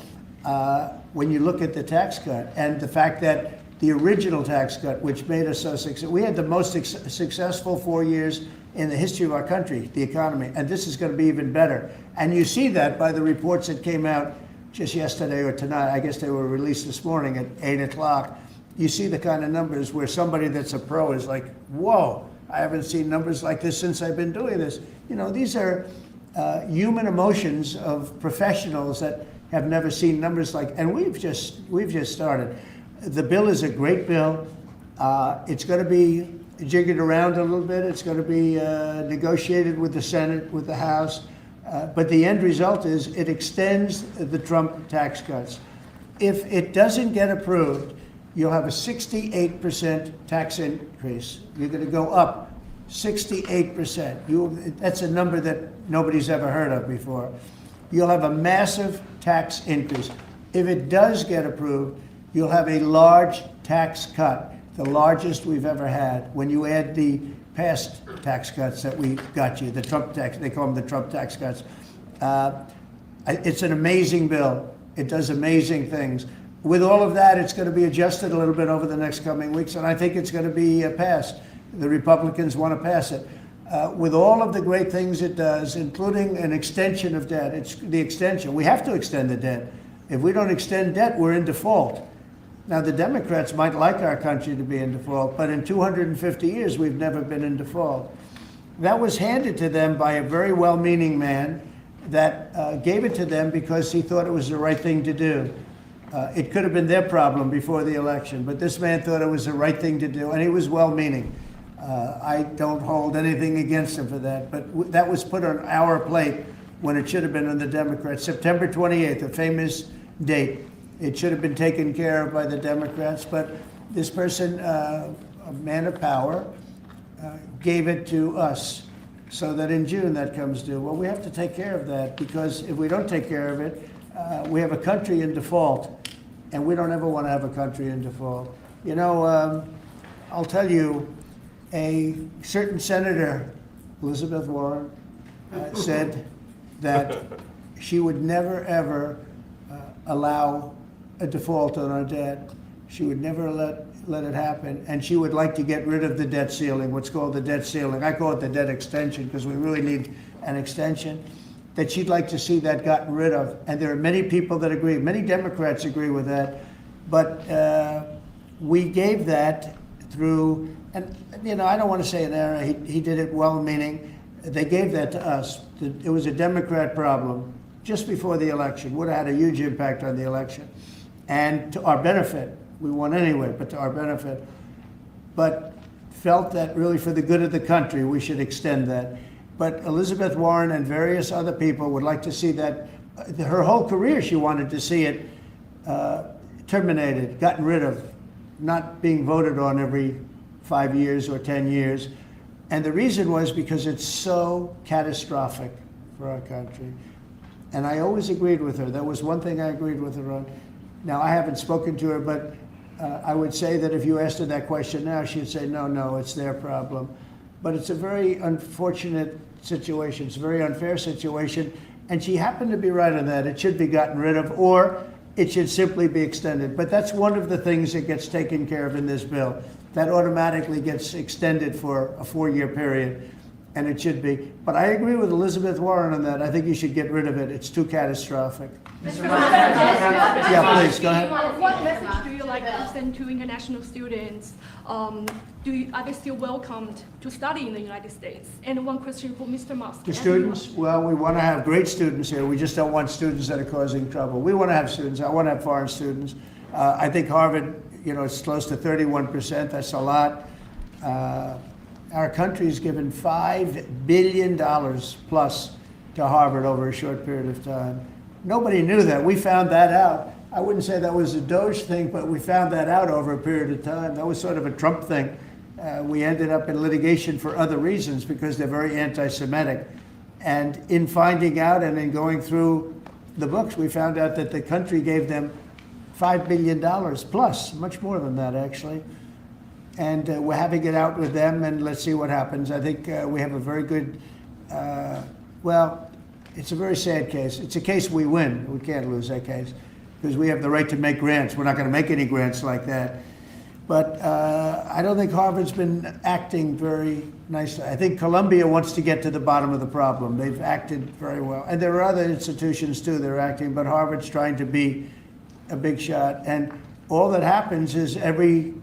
when you look at the tax cut and the fact that the original tax cut, which made us so successful. We had the most successful 4 years in the history of our country, the economy, and this is going to be even better. And you see that by the reports that came out just yesterday or tonight. I guess they were released this morning at 8 o'clock. You see the kind of numbers where somebody that's a pro is like, whoa, I haven't seen numbers like this since I've been doing this. You know, these are human emotions of professionals that have never seen numbers like, and we've just started. The bill is a great bill. It's going to be jiggered around a little bit. It's going to be negotiated with the Senate, with the House. But the end result is it extends the Trump tax cuts. If it doesn't get approved, you'll have a 68% tax increase. You're going to go up 68%. That's a number that nobody's ever heard of before. You'll have a massive tax increase. If it does get approved, you'll have a large tax cut, the largest we've ever had. When you add the past tax cuts that we got you, the Trump tax, they call them the Trump tax cuts. It's an amazing bill. It does amazing things. With all of that, it's going to be adjusted a little bit over the next coming weeks, and I think it's going to be passed. The Republicans want to pass it. With all of the great things it does, including an extension of debt, it's the extension. We have to extend the debt. If we don't extend debt, we're in default. Now, the Democrats might like our country to be in default, but in 250 years, we've never been in default. That was handed to them by a very well-meaning man that gave it to them because he thought it was the right thing to do. It could have been their problem before the election, but this man thought it was the right thing to do, and he was well-meaning. I don't hold anything against him for that, but that was put on our plate when it should have been on the Democrats. September 28th, a famous date. It should have been taken care of by the Democrats, but this person, a man of power, gave it to us so that in June that comes due. Well, we have to take care of that because if we don't take care of it, we have a country in default, and we don't ever want to have a country in default. You know, I'll tell you, a certain senator, Elizabeth Warren, said that she would never, ever allow a default on our debt. She would never let it happen, and she would like to get rid of the debt ceiling, what's called the debt ceiling. I call it the debt extension because we really need an extension, that she'd like to see that gotten rid of. And there are many people that agree. Many Democrats agree with that. But we gave that through, and you know, I don't want to say an error. He did it well-meaning. They gave that to us. It was a Democrat problem just before the election. Would have had a huge impact on the election. And to our benefit, we won anyway, but to our benefit. But felt that really for the good of the country, we should extend that. But Elizabeth Warren and various other people would like to see that. Her whole career, she wanted to see it terminated, gotten rid of, not being voted on every 5 years or 10 years. And the reason was because it's so catastrophic for our country. And I always agreed with her. That was one thing I agreed with her on. Now, I haven't spoken to her, but I would say that if you asked her that question now, she'd say, no, it's their problem. But it's a very unfortunate situation. It's a very unfair situation. And she happened to be right on that. It should be gotten rid of, or it should simply be extended. But that's one of the things that gets taken care of in this bill. That automatically gets extended for a 4-year period, and it should be. But I agree with Elizabeth Warren on that. I think you should get rid of it. It's too catastrophic. Yeah, please, go ahead. What message do you like to send to international students? Are they still welcomed to study in the United States? And one question for Mr. Musk. The students? Well, we want to have great students here. We just don't want students that are causing trouble. We want to have students. I want to have foreign students. I think Harvard, you know, it's close to 31%. That's a lot. Our country's given $5 billion plus to Harvard over a short period of time. Nobody knew that. We found that out. I wouldn't say that was a Doge thing, but we found that out over a period of time. That was sort of a Trump thing. We ended up in litigation for other reasons because they're very anti-Semitic. And in finding out and in going through the books, we found out that the country gave them $5 billion plus, much more than that, actually. And we're having it out with them, and let's see what happens. I think we have a very good, well, it's a very sad case. It's a case we win. We can't lose that case because we have the right to make grants. We're not going to make any grants like that. But I don't think Harvard's been acting very nicely. I think Columbia wants to get to the bottom of the problem. They've acted very well. And there are other institutions too that are acting, but Harvard's trying to be a big shot. And all that happens is every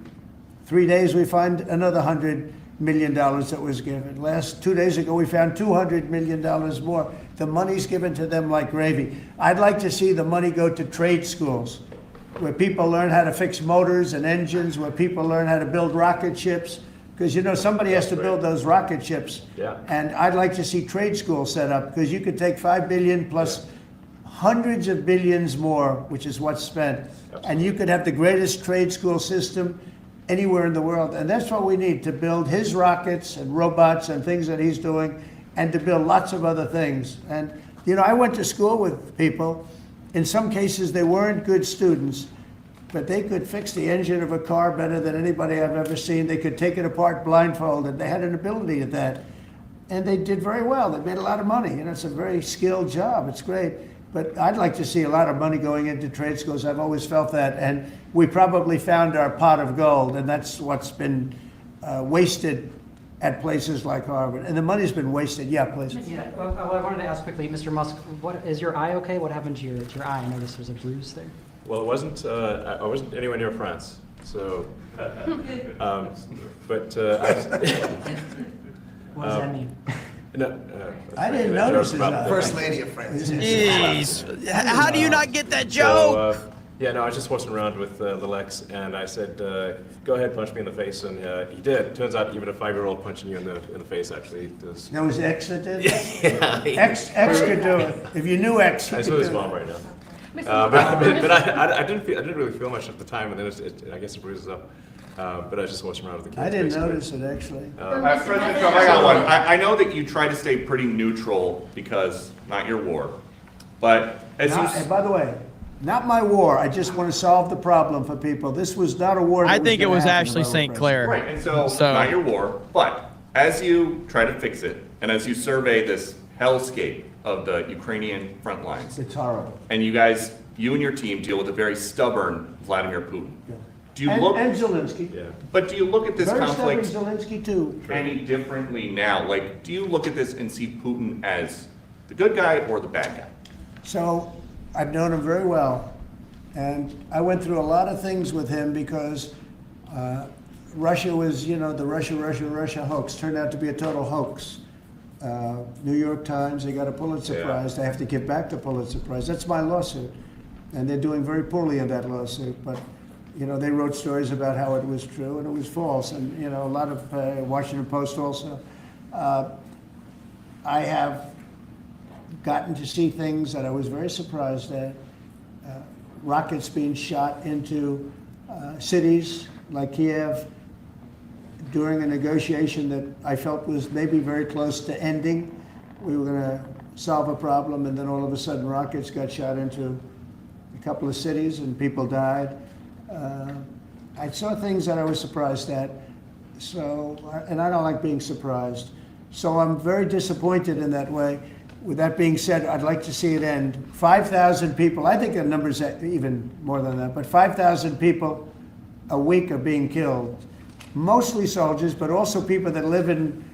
3 days we find another $100 million that was given. 2 days ago we found $200 million more. The money's given to them like gravy. I'd like to see the money go to trade schools, where people learn how to fix motors and engines, where people learn how to build rocket ships. Because, you know, somebody has to build those rocket ships. Yeah. And I'd like to see trade schools set up, because you could take $5 billion plus hundreds of billions more, which is what's spent, and you could have the greatest trade school system anywhere in the world. And that's what we need to build his rockets and robots and things that he's doing, and to build lots of other things. And, you know, I went to school with people. In some cases, they weren't good students, but they could fix the engine of a car better than anybody I've ever seen. They could take it apart blindfolded. They had an ability at that. And they did very well. They made a lot of money. You know, it's a very skilled job. It's great. But I'd like to see a lot of money going into trade schools. I've always felt that. And we probably found our pot of gold, and that's what's been wasted at places like Harvard. And the money's been wasted. Yeah, please. Yeah, well, I wanted to ask quickly, Mr. Musk, what is your eye okay? What happened to your eye? I noticed there's a bruise there. Well, it wasn't. I wasn't anywhere near France, so. What does that mean? No, I didn't notice his eye. First Lady of France. Jeez. How do you not get that joke? So, yeah, no, I was just horsing around with Little X, and I said, "Go ahead, punch me in the face," and he did. Turns out, even a 5-year-old punching you in the face actually does. That was X that did? Yeah. X could do it. If you knew X, you I could saw do his it. mom right now. But I didn't really feel much at the time, and then I guess it bruises up. But I was just horsing around with the kids. I didn't basically. notice it, actually. President Trump, I got one. I know that you try to stay pretty neutral because not your war, but as you. And by the way, not my war. I just want to solve the problem for people. This was not a war. I think it was actually St. Clair. Right, and so not your war, but as you try to fix it, and as you survey this hellscape of the Ukrainian front lines, it's horrible. And you and your team deal with a very stubborn Vladimir Putin. Yeah. Do you and Zelensky. Yeah. But do you look at this Very conflict stubborn Zelensky too. any differently now? Like, do you look at this and see Putin as the good guy or the bad guy? So I've known him very well, and I went through a lot of things with him because Russia was, you know, the Russia hoax turned out to be a total hoax. New York Times, they got a Pulitzer Prize. They have to give back the Pulitzer Prize. That's my lawsuit, and they're doing very poorly in that lawsuit. But you know, they wrote stories about how it was true and it was false, and you know, a lot of Washington Post also. I have gotten to see things that I was very surprised at. Rockets being shot into cities like Kiev during a negotiation that I felt was maybe very close to ending. We were going to solve a problem, and then all of a sudden rockets got shot into a couple of cities and people died. I saw things that I was surprised at, and I don't like being surprised. So I'm very disappointed in that way. With that being said, I'd like to see it end. 5,000 people, I think the number's even more than that, but 5,000 people a week are being killed. Mostly soldiers, but also people that live in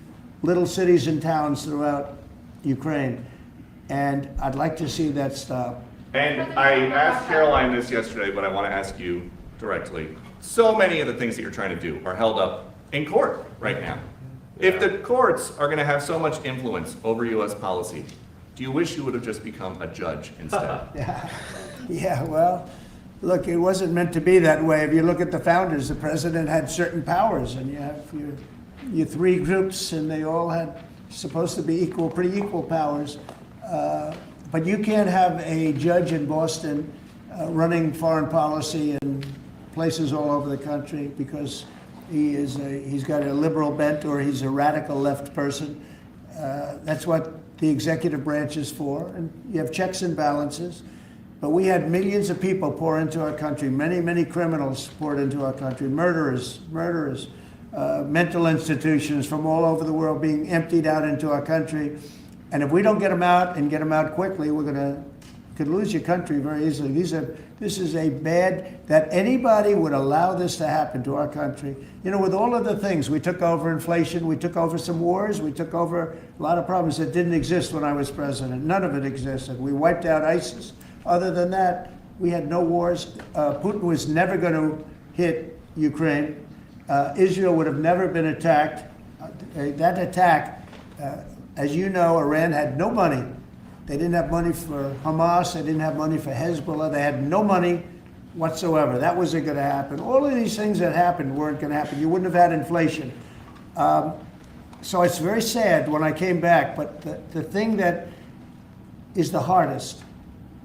little cities and towns throughout Ukraine. And I'd like to see that stop. And I asked Caroline this yesterday, but I want to ask you directly. So many of the things that you're trying to do are held up in court right now. If the courts are going to have so much influence over U.S. policy, do you wish you would have just become a judge instead? Yeah, well, look, it wasn't meant to be that way. If you look at the founders, the president had certain powers, and you have your three groups, and they all had supposed to be pretty equal powers. But you can't have a judge in Boston running foreign policy in places all over the country because he's got a liberal bent or he's a radical left person. That's what the executive branch is for, and you have checks and balances. But we had millions of people pour into our country, many criminals poured into our country, murderers, mental institutions from all over the world being emptied out into our country. And if we don't get them out and get them out quickly, we're going to could lose your country very easily. This is a bad, that anybody would allow this to happen to our country. You know, with all of the things, we took over inflation, we took over some wars, we took over a lot of problems that didn't exist when I was president. None of it existed. We wiped out ISIS. Other than that, we had no wars. Putin was never going to hit Ukraine. Israel would have never been attacked. That attack, as you know, Iran had no money. They didn't have money for Hamas. They didn't have money for Hezbollah. They had no money whatsoever. That wasn't going to happen. All of these things that happened weren't going to happen. You wouldn't have had inflation. So it's very sad when I came back. But the thing that is the hardest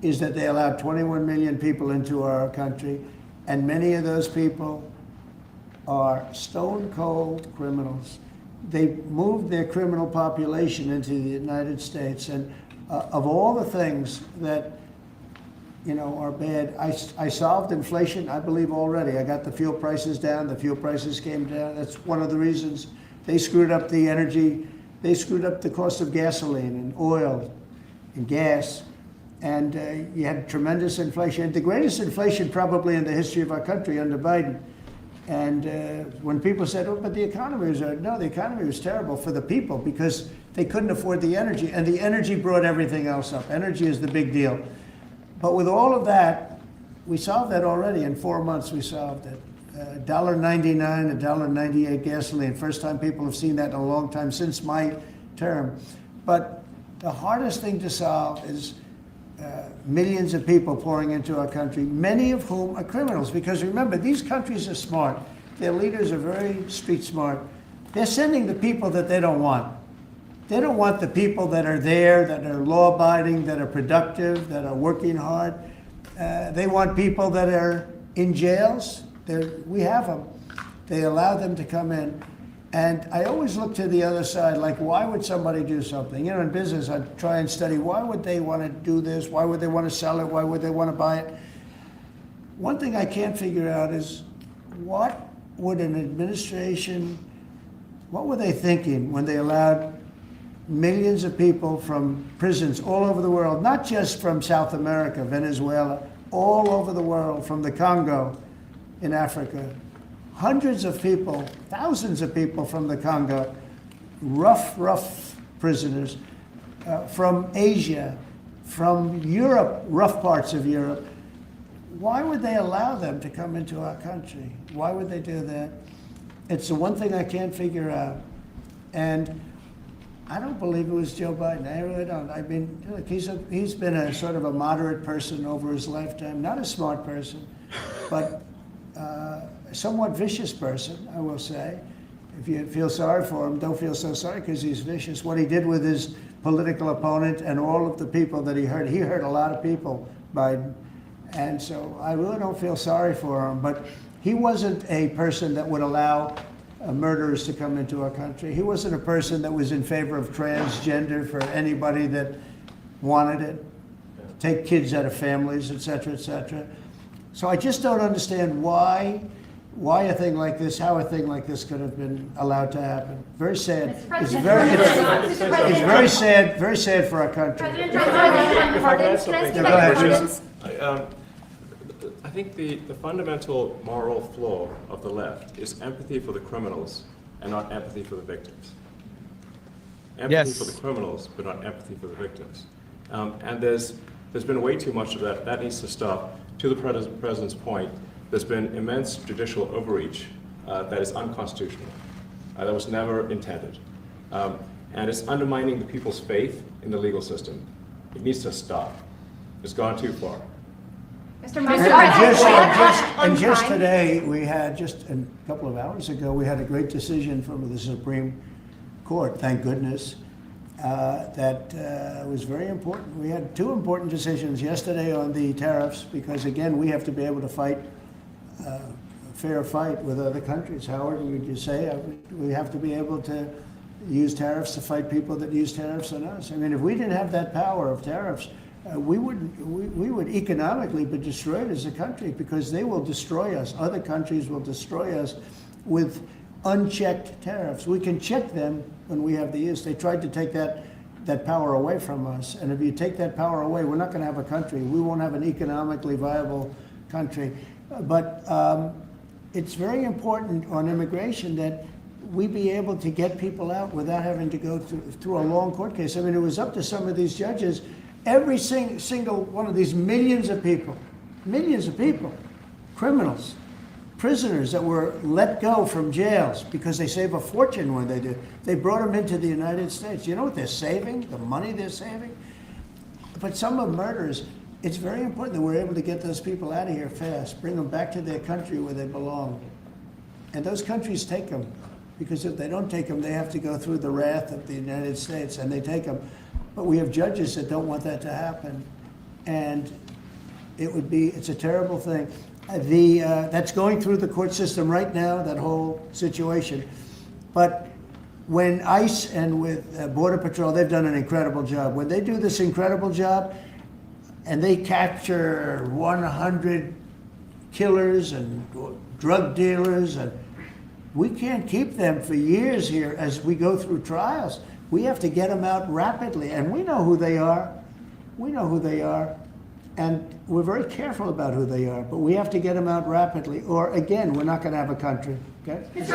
is that they allowed 21 million people into our country. And many of those people are stone cold criminals. They moved their criminal population into the United States. And of all the things that, you know, are bad, I solved inflation, I believe, already. I got the fuel prices down. The fuel prices came down. That's one of the reasons. They screwed up the energy. They screwed up the cost of gasoline and oil and gas. And you had tremendous inflation. The greatest inflation probably in the history of our country under Biden. And when people said, oh, but the economy was, no, the economy was terrible for the people because they couldn't afford the energy. And the energy brought everything else up. Energy is the big deal. But with all of that, we solved that already. In 4 months, we solved it. $1.99, $1.98 gasoline. First time people have seen that in a long time since my term. But the hardest thing to solve is millions of people pouring into our country, many of whom are criminals. Because remember, these countries are smart. Their leaders are very street smart. They're sending the people that they don't want. They don't want the people that are there, that are law-abiding, that are productive, that are working hard. They want people that are in jails. We have them. They allow them to come in. And I always look to the other side, like, why would somebody do something? You know, in business, I try and study, why would they want to do this? Why would they want to sell it? Why would they want to buy it? One thing I can't figure out is, what would an administration, what were they thinking when they allowed millions of people from prisons all over the world, not just from South America, Venezuela, all over the world, from the Congo in Africa, hundreds of people, thousands of people from the Congo, rough prisoners, from Asia, from Europe, rough parts of Europe. Why would they allow them to come into our country? Why would they do that? It's the one thing I can't figure out. And I don't believe it was Joe Biden. I really don't. I mean, look, he's been a sort of a moderate person over his lifetime, not a smart person, but a somewhat vicious person, I will say. If you feel sorry for him, don't feel so sorry because he's vicious. What he did with his political opponent and all of the people that he hurt a lot of people, Biden. And so I really don't feel sorry for him, but he wasn't a person that would allow murderers to come into our country. He wasn't a person that was in favor of transgender for anybody that wanted it, take kids out of families, et cetera, et cetera. So I just don't understand why a thing like this, how a thing like this could have been allowed to happen. Very sad. It's very sad for our country. I think the fundamental moral flaw of the left is empathy for the criminals and not empathy for the victims. Empathy for the criminals, but not empathy for the victims. And there's been way too much of that. That needs to stop. To the president's point, there's been immense judicial overreach that is unconstitutional. That was never intended. And it's undermining the people's faith in the legal system. It needs to stop. It's gone too far. And just today, we had, just a couple of hours ago, we had a great decision from the Supreme Court, thank goodness, that was very important. We had two important decisions yesterday on the tariffs, because again, we have to be able to fight a fair fight with other countries. Howard, would you say we have to be able to use tariffs to fight people that use tariffs on us? I mean, if we didn't have that power of tariffs, we would economically be destroyed as a country, because they will destroy us. Other countries will destroy us with unchecked tariffs. We can check them when we have the use. They tried to take that that power away from us. And if you take that power away, we're not going to have a country. We won't have an economically viable country. But it's very important on immigration that we be able to get people out without having to go through a long court case. I mean, it was up to some of these judges. Every single one of these millions of people, criminals, prisoners that were let go from jails because they save a fortune when they do. They brought them into the United States. You know what they're saving? The money they're saving? But some of murders, it's very important that we're able to get those people out of here fast, bring them back to their country where they belong. And those countries take them, because if they don't take them, they have to go through the wrath of the United States, and they take them. But we have judges that don't want that to happen. And it's a terrible thing. That's going through the court system right now, that whole situation. But when ICE and with Border Patrol, they've done an incredible job. When they do this incredible job and they capture 100 killers and drug dealers, and we can't keep them for years here as we go through trials. We have to get them out rapidly, and we know who they are. We know who they are. And we're very careful about who they are, but we have to get them out rapidly, or again, we're not going to have a country. Okay? Maybe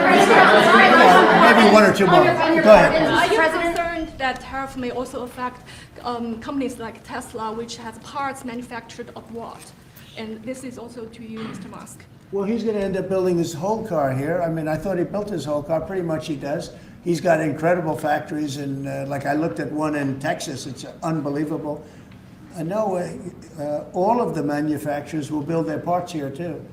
one or two more. Go ahead. Are you concerned that tariff may also affect companies like Tesla, which has parts manufactured abroad? And this is also to you, Mr. Musk. Well, he's going to end up building his whole car here. I mean, I thought he built his whole car. Pretty much he does. He's got incredible factories, and like I looked at one in Texas. It's unbelievable. No, all of the manufacturers will build their parts here too.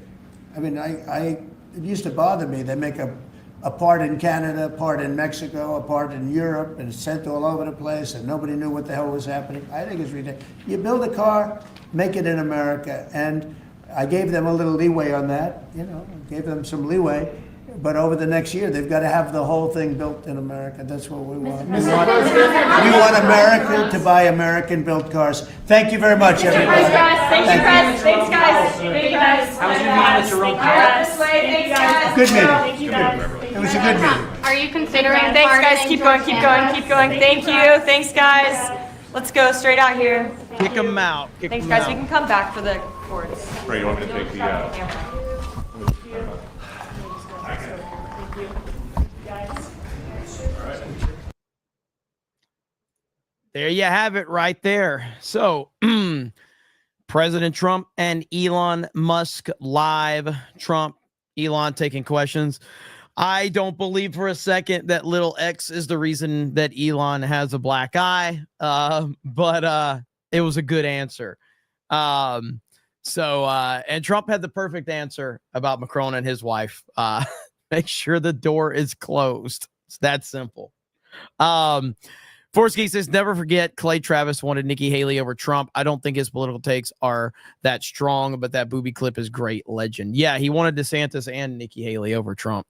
I mean, it used to bother me. They make a part in Canada, a part in Mexico, a part in Europe, and it's sent all over the place, and nobody knew what the hell was happening. I think it's ridiculous. You build a car, make it in America, and I gave them a little leeway on that. You know, gave them some leeway. But over the next year, they've got to have the whole thing built in America. That's what we want. We want America to buy American-built cars. Thank you very much, everybody. Thank you, guys. Thanks, guys. Thank you, guys. How was your meeting with Jerome Powell? Thanks, guys. Good meeting. Thank you, guys. It was a good meeting. Are you considering? Thanks, guys. Keep going. Keep going. Keep going. Thank you. Thanks, guys. Let's go straight out here. Kick them out. Thanks, guys. We can come back for the courts. Ray, you want me to take the? There you have it right there. So President Trump and Elon Musk live. Trump, Elon taking questions. I don't believe for a second that little X is the reason that Elon has a black eye. But it was a good answer. And Trump had the perfect answer about Macron and his wife. Make sure the door is closed. It's that simple. Forsky says, never forget Clay Travis wanted Nikki Haley over Trump. I don't think his political takes are that strong, but that booby clip is great. Legend. Yeah, he wanted DeSantis and Nikki Haley over Trump.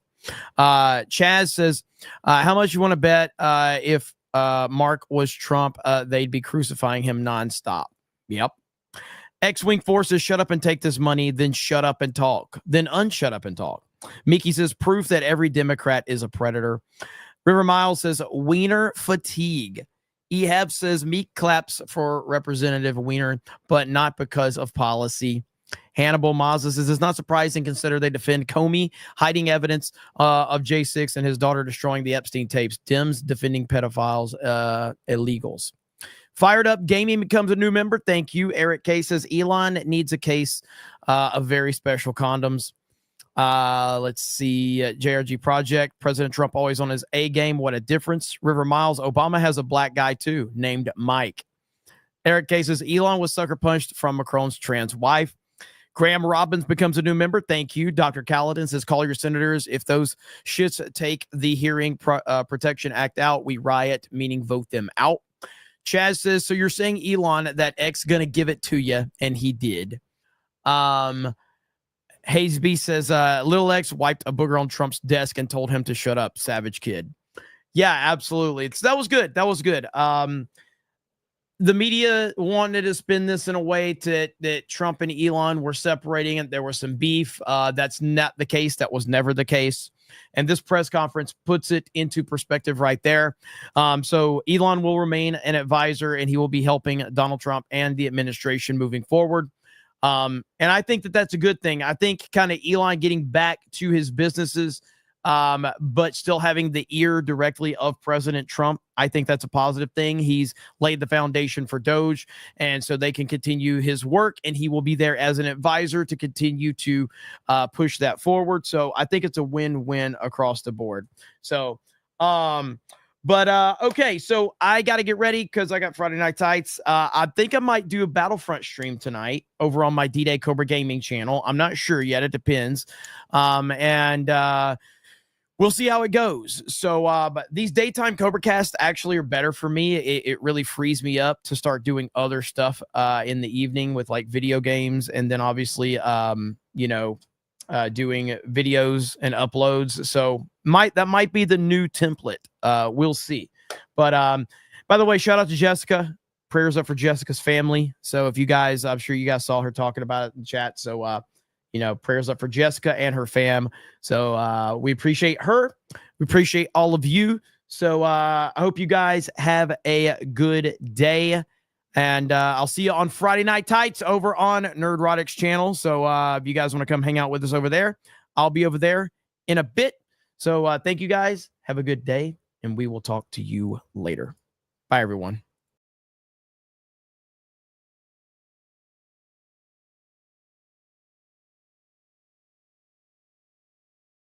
Chaz says, how much you want to bet if Mark was Trump, they'd be crucifying him nonstop. Yep. X-Wing forces shut up and take this money, then shut up and talk, then unshut up and talk. Mickey says, proof that every Democrat is a predator. River Miles says, Weiner fatigue. Ehab says, Meek claps for Representative Weiner, but not because of policy. Hannibal Mazza says, it's not surprising consider they defend Comey hiding evidence of J6 and his daughter destroying the Epstein tapes. Dems defending pedophiles, illegals. Fired Up Gaming becomes a new member. Thank you. Eric K says, Elon needs a case of very special condoms. Let's see. JRG Project. President Trump always on his A game. What a difference. River Miles. Obama has a black guy too, named Mike. Eric K says, Elon was sucker punched from Macron's trans wife. Graham Robbins becomes a new member. Thank you. Dr. Caledon says, call your senators. If those shits take the Hearing Protection Act out, we riot, meaning vote them out. Chaz says, so you're saying, Elon, that X gonna give it to you, and he did. Hayes B says, Lil X wiped a booger on Trump's desk and told him to shut up, savage kid. Yeah, absolutely. That was good. That was good. The media wanted to spin this in a way that Trump and Elon were separating, and there was some beef. That's not the case. That was never the case. And this press conference puts it into perspective right there. So Elon will remain an advisor, and he will be helping Donald Trump and the administration moving forward. And I think that that's a good thing. I think kind of Elon getting back to his businesses, but still having the ear directly of President Trump, I think that's a positive thing. He's laid the foundation for Doge, and so they can continue his work, and he will be there as an advisor to continue to push that forward. So I think it's a win-win across the board. So, okay, so I got to get ready because I got Friday Night Tights. I think I might do a Battlefront stream tonight over on my D-Day Cobra Gaming channel. I'm not sure yet. It depends. We'll see how it goes. So, but these daytime Cobra casts actually are better for me. It really frees me up to start doing other stuff in the evening with like video games, and then obviously, doing videos and uploads. So that might be the new template. We'll see. But by the way, shout out to Jessica. Prayers up for Jessica's family. So if you guys, I'm sure you guys saw her talking about it in the chat. So prayers up for Jessica and her fam. So we appreciate her. We appreciate all of you. So I hope you guys have a good day. And I'll see you on Friday Night Tights over on Nerdrotic's channel. So if you guys want to come hang out with us over there, I'll be over there in a bit. So thank you guys. Have a good day, and we will talk to you later. Bye, everyone.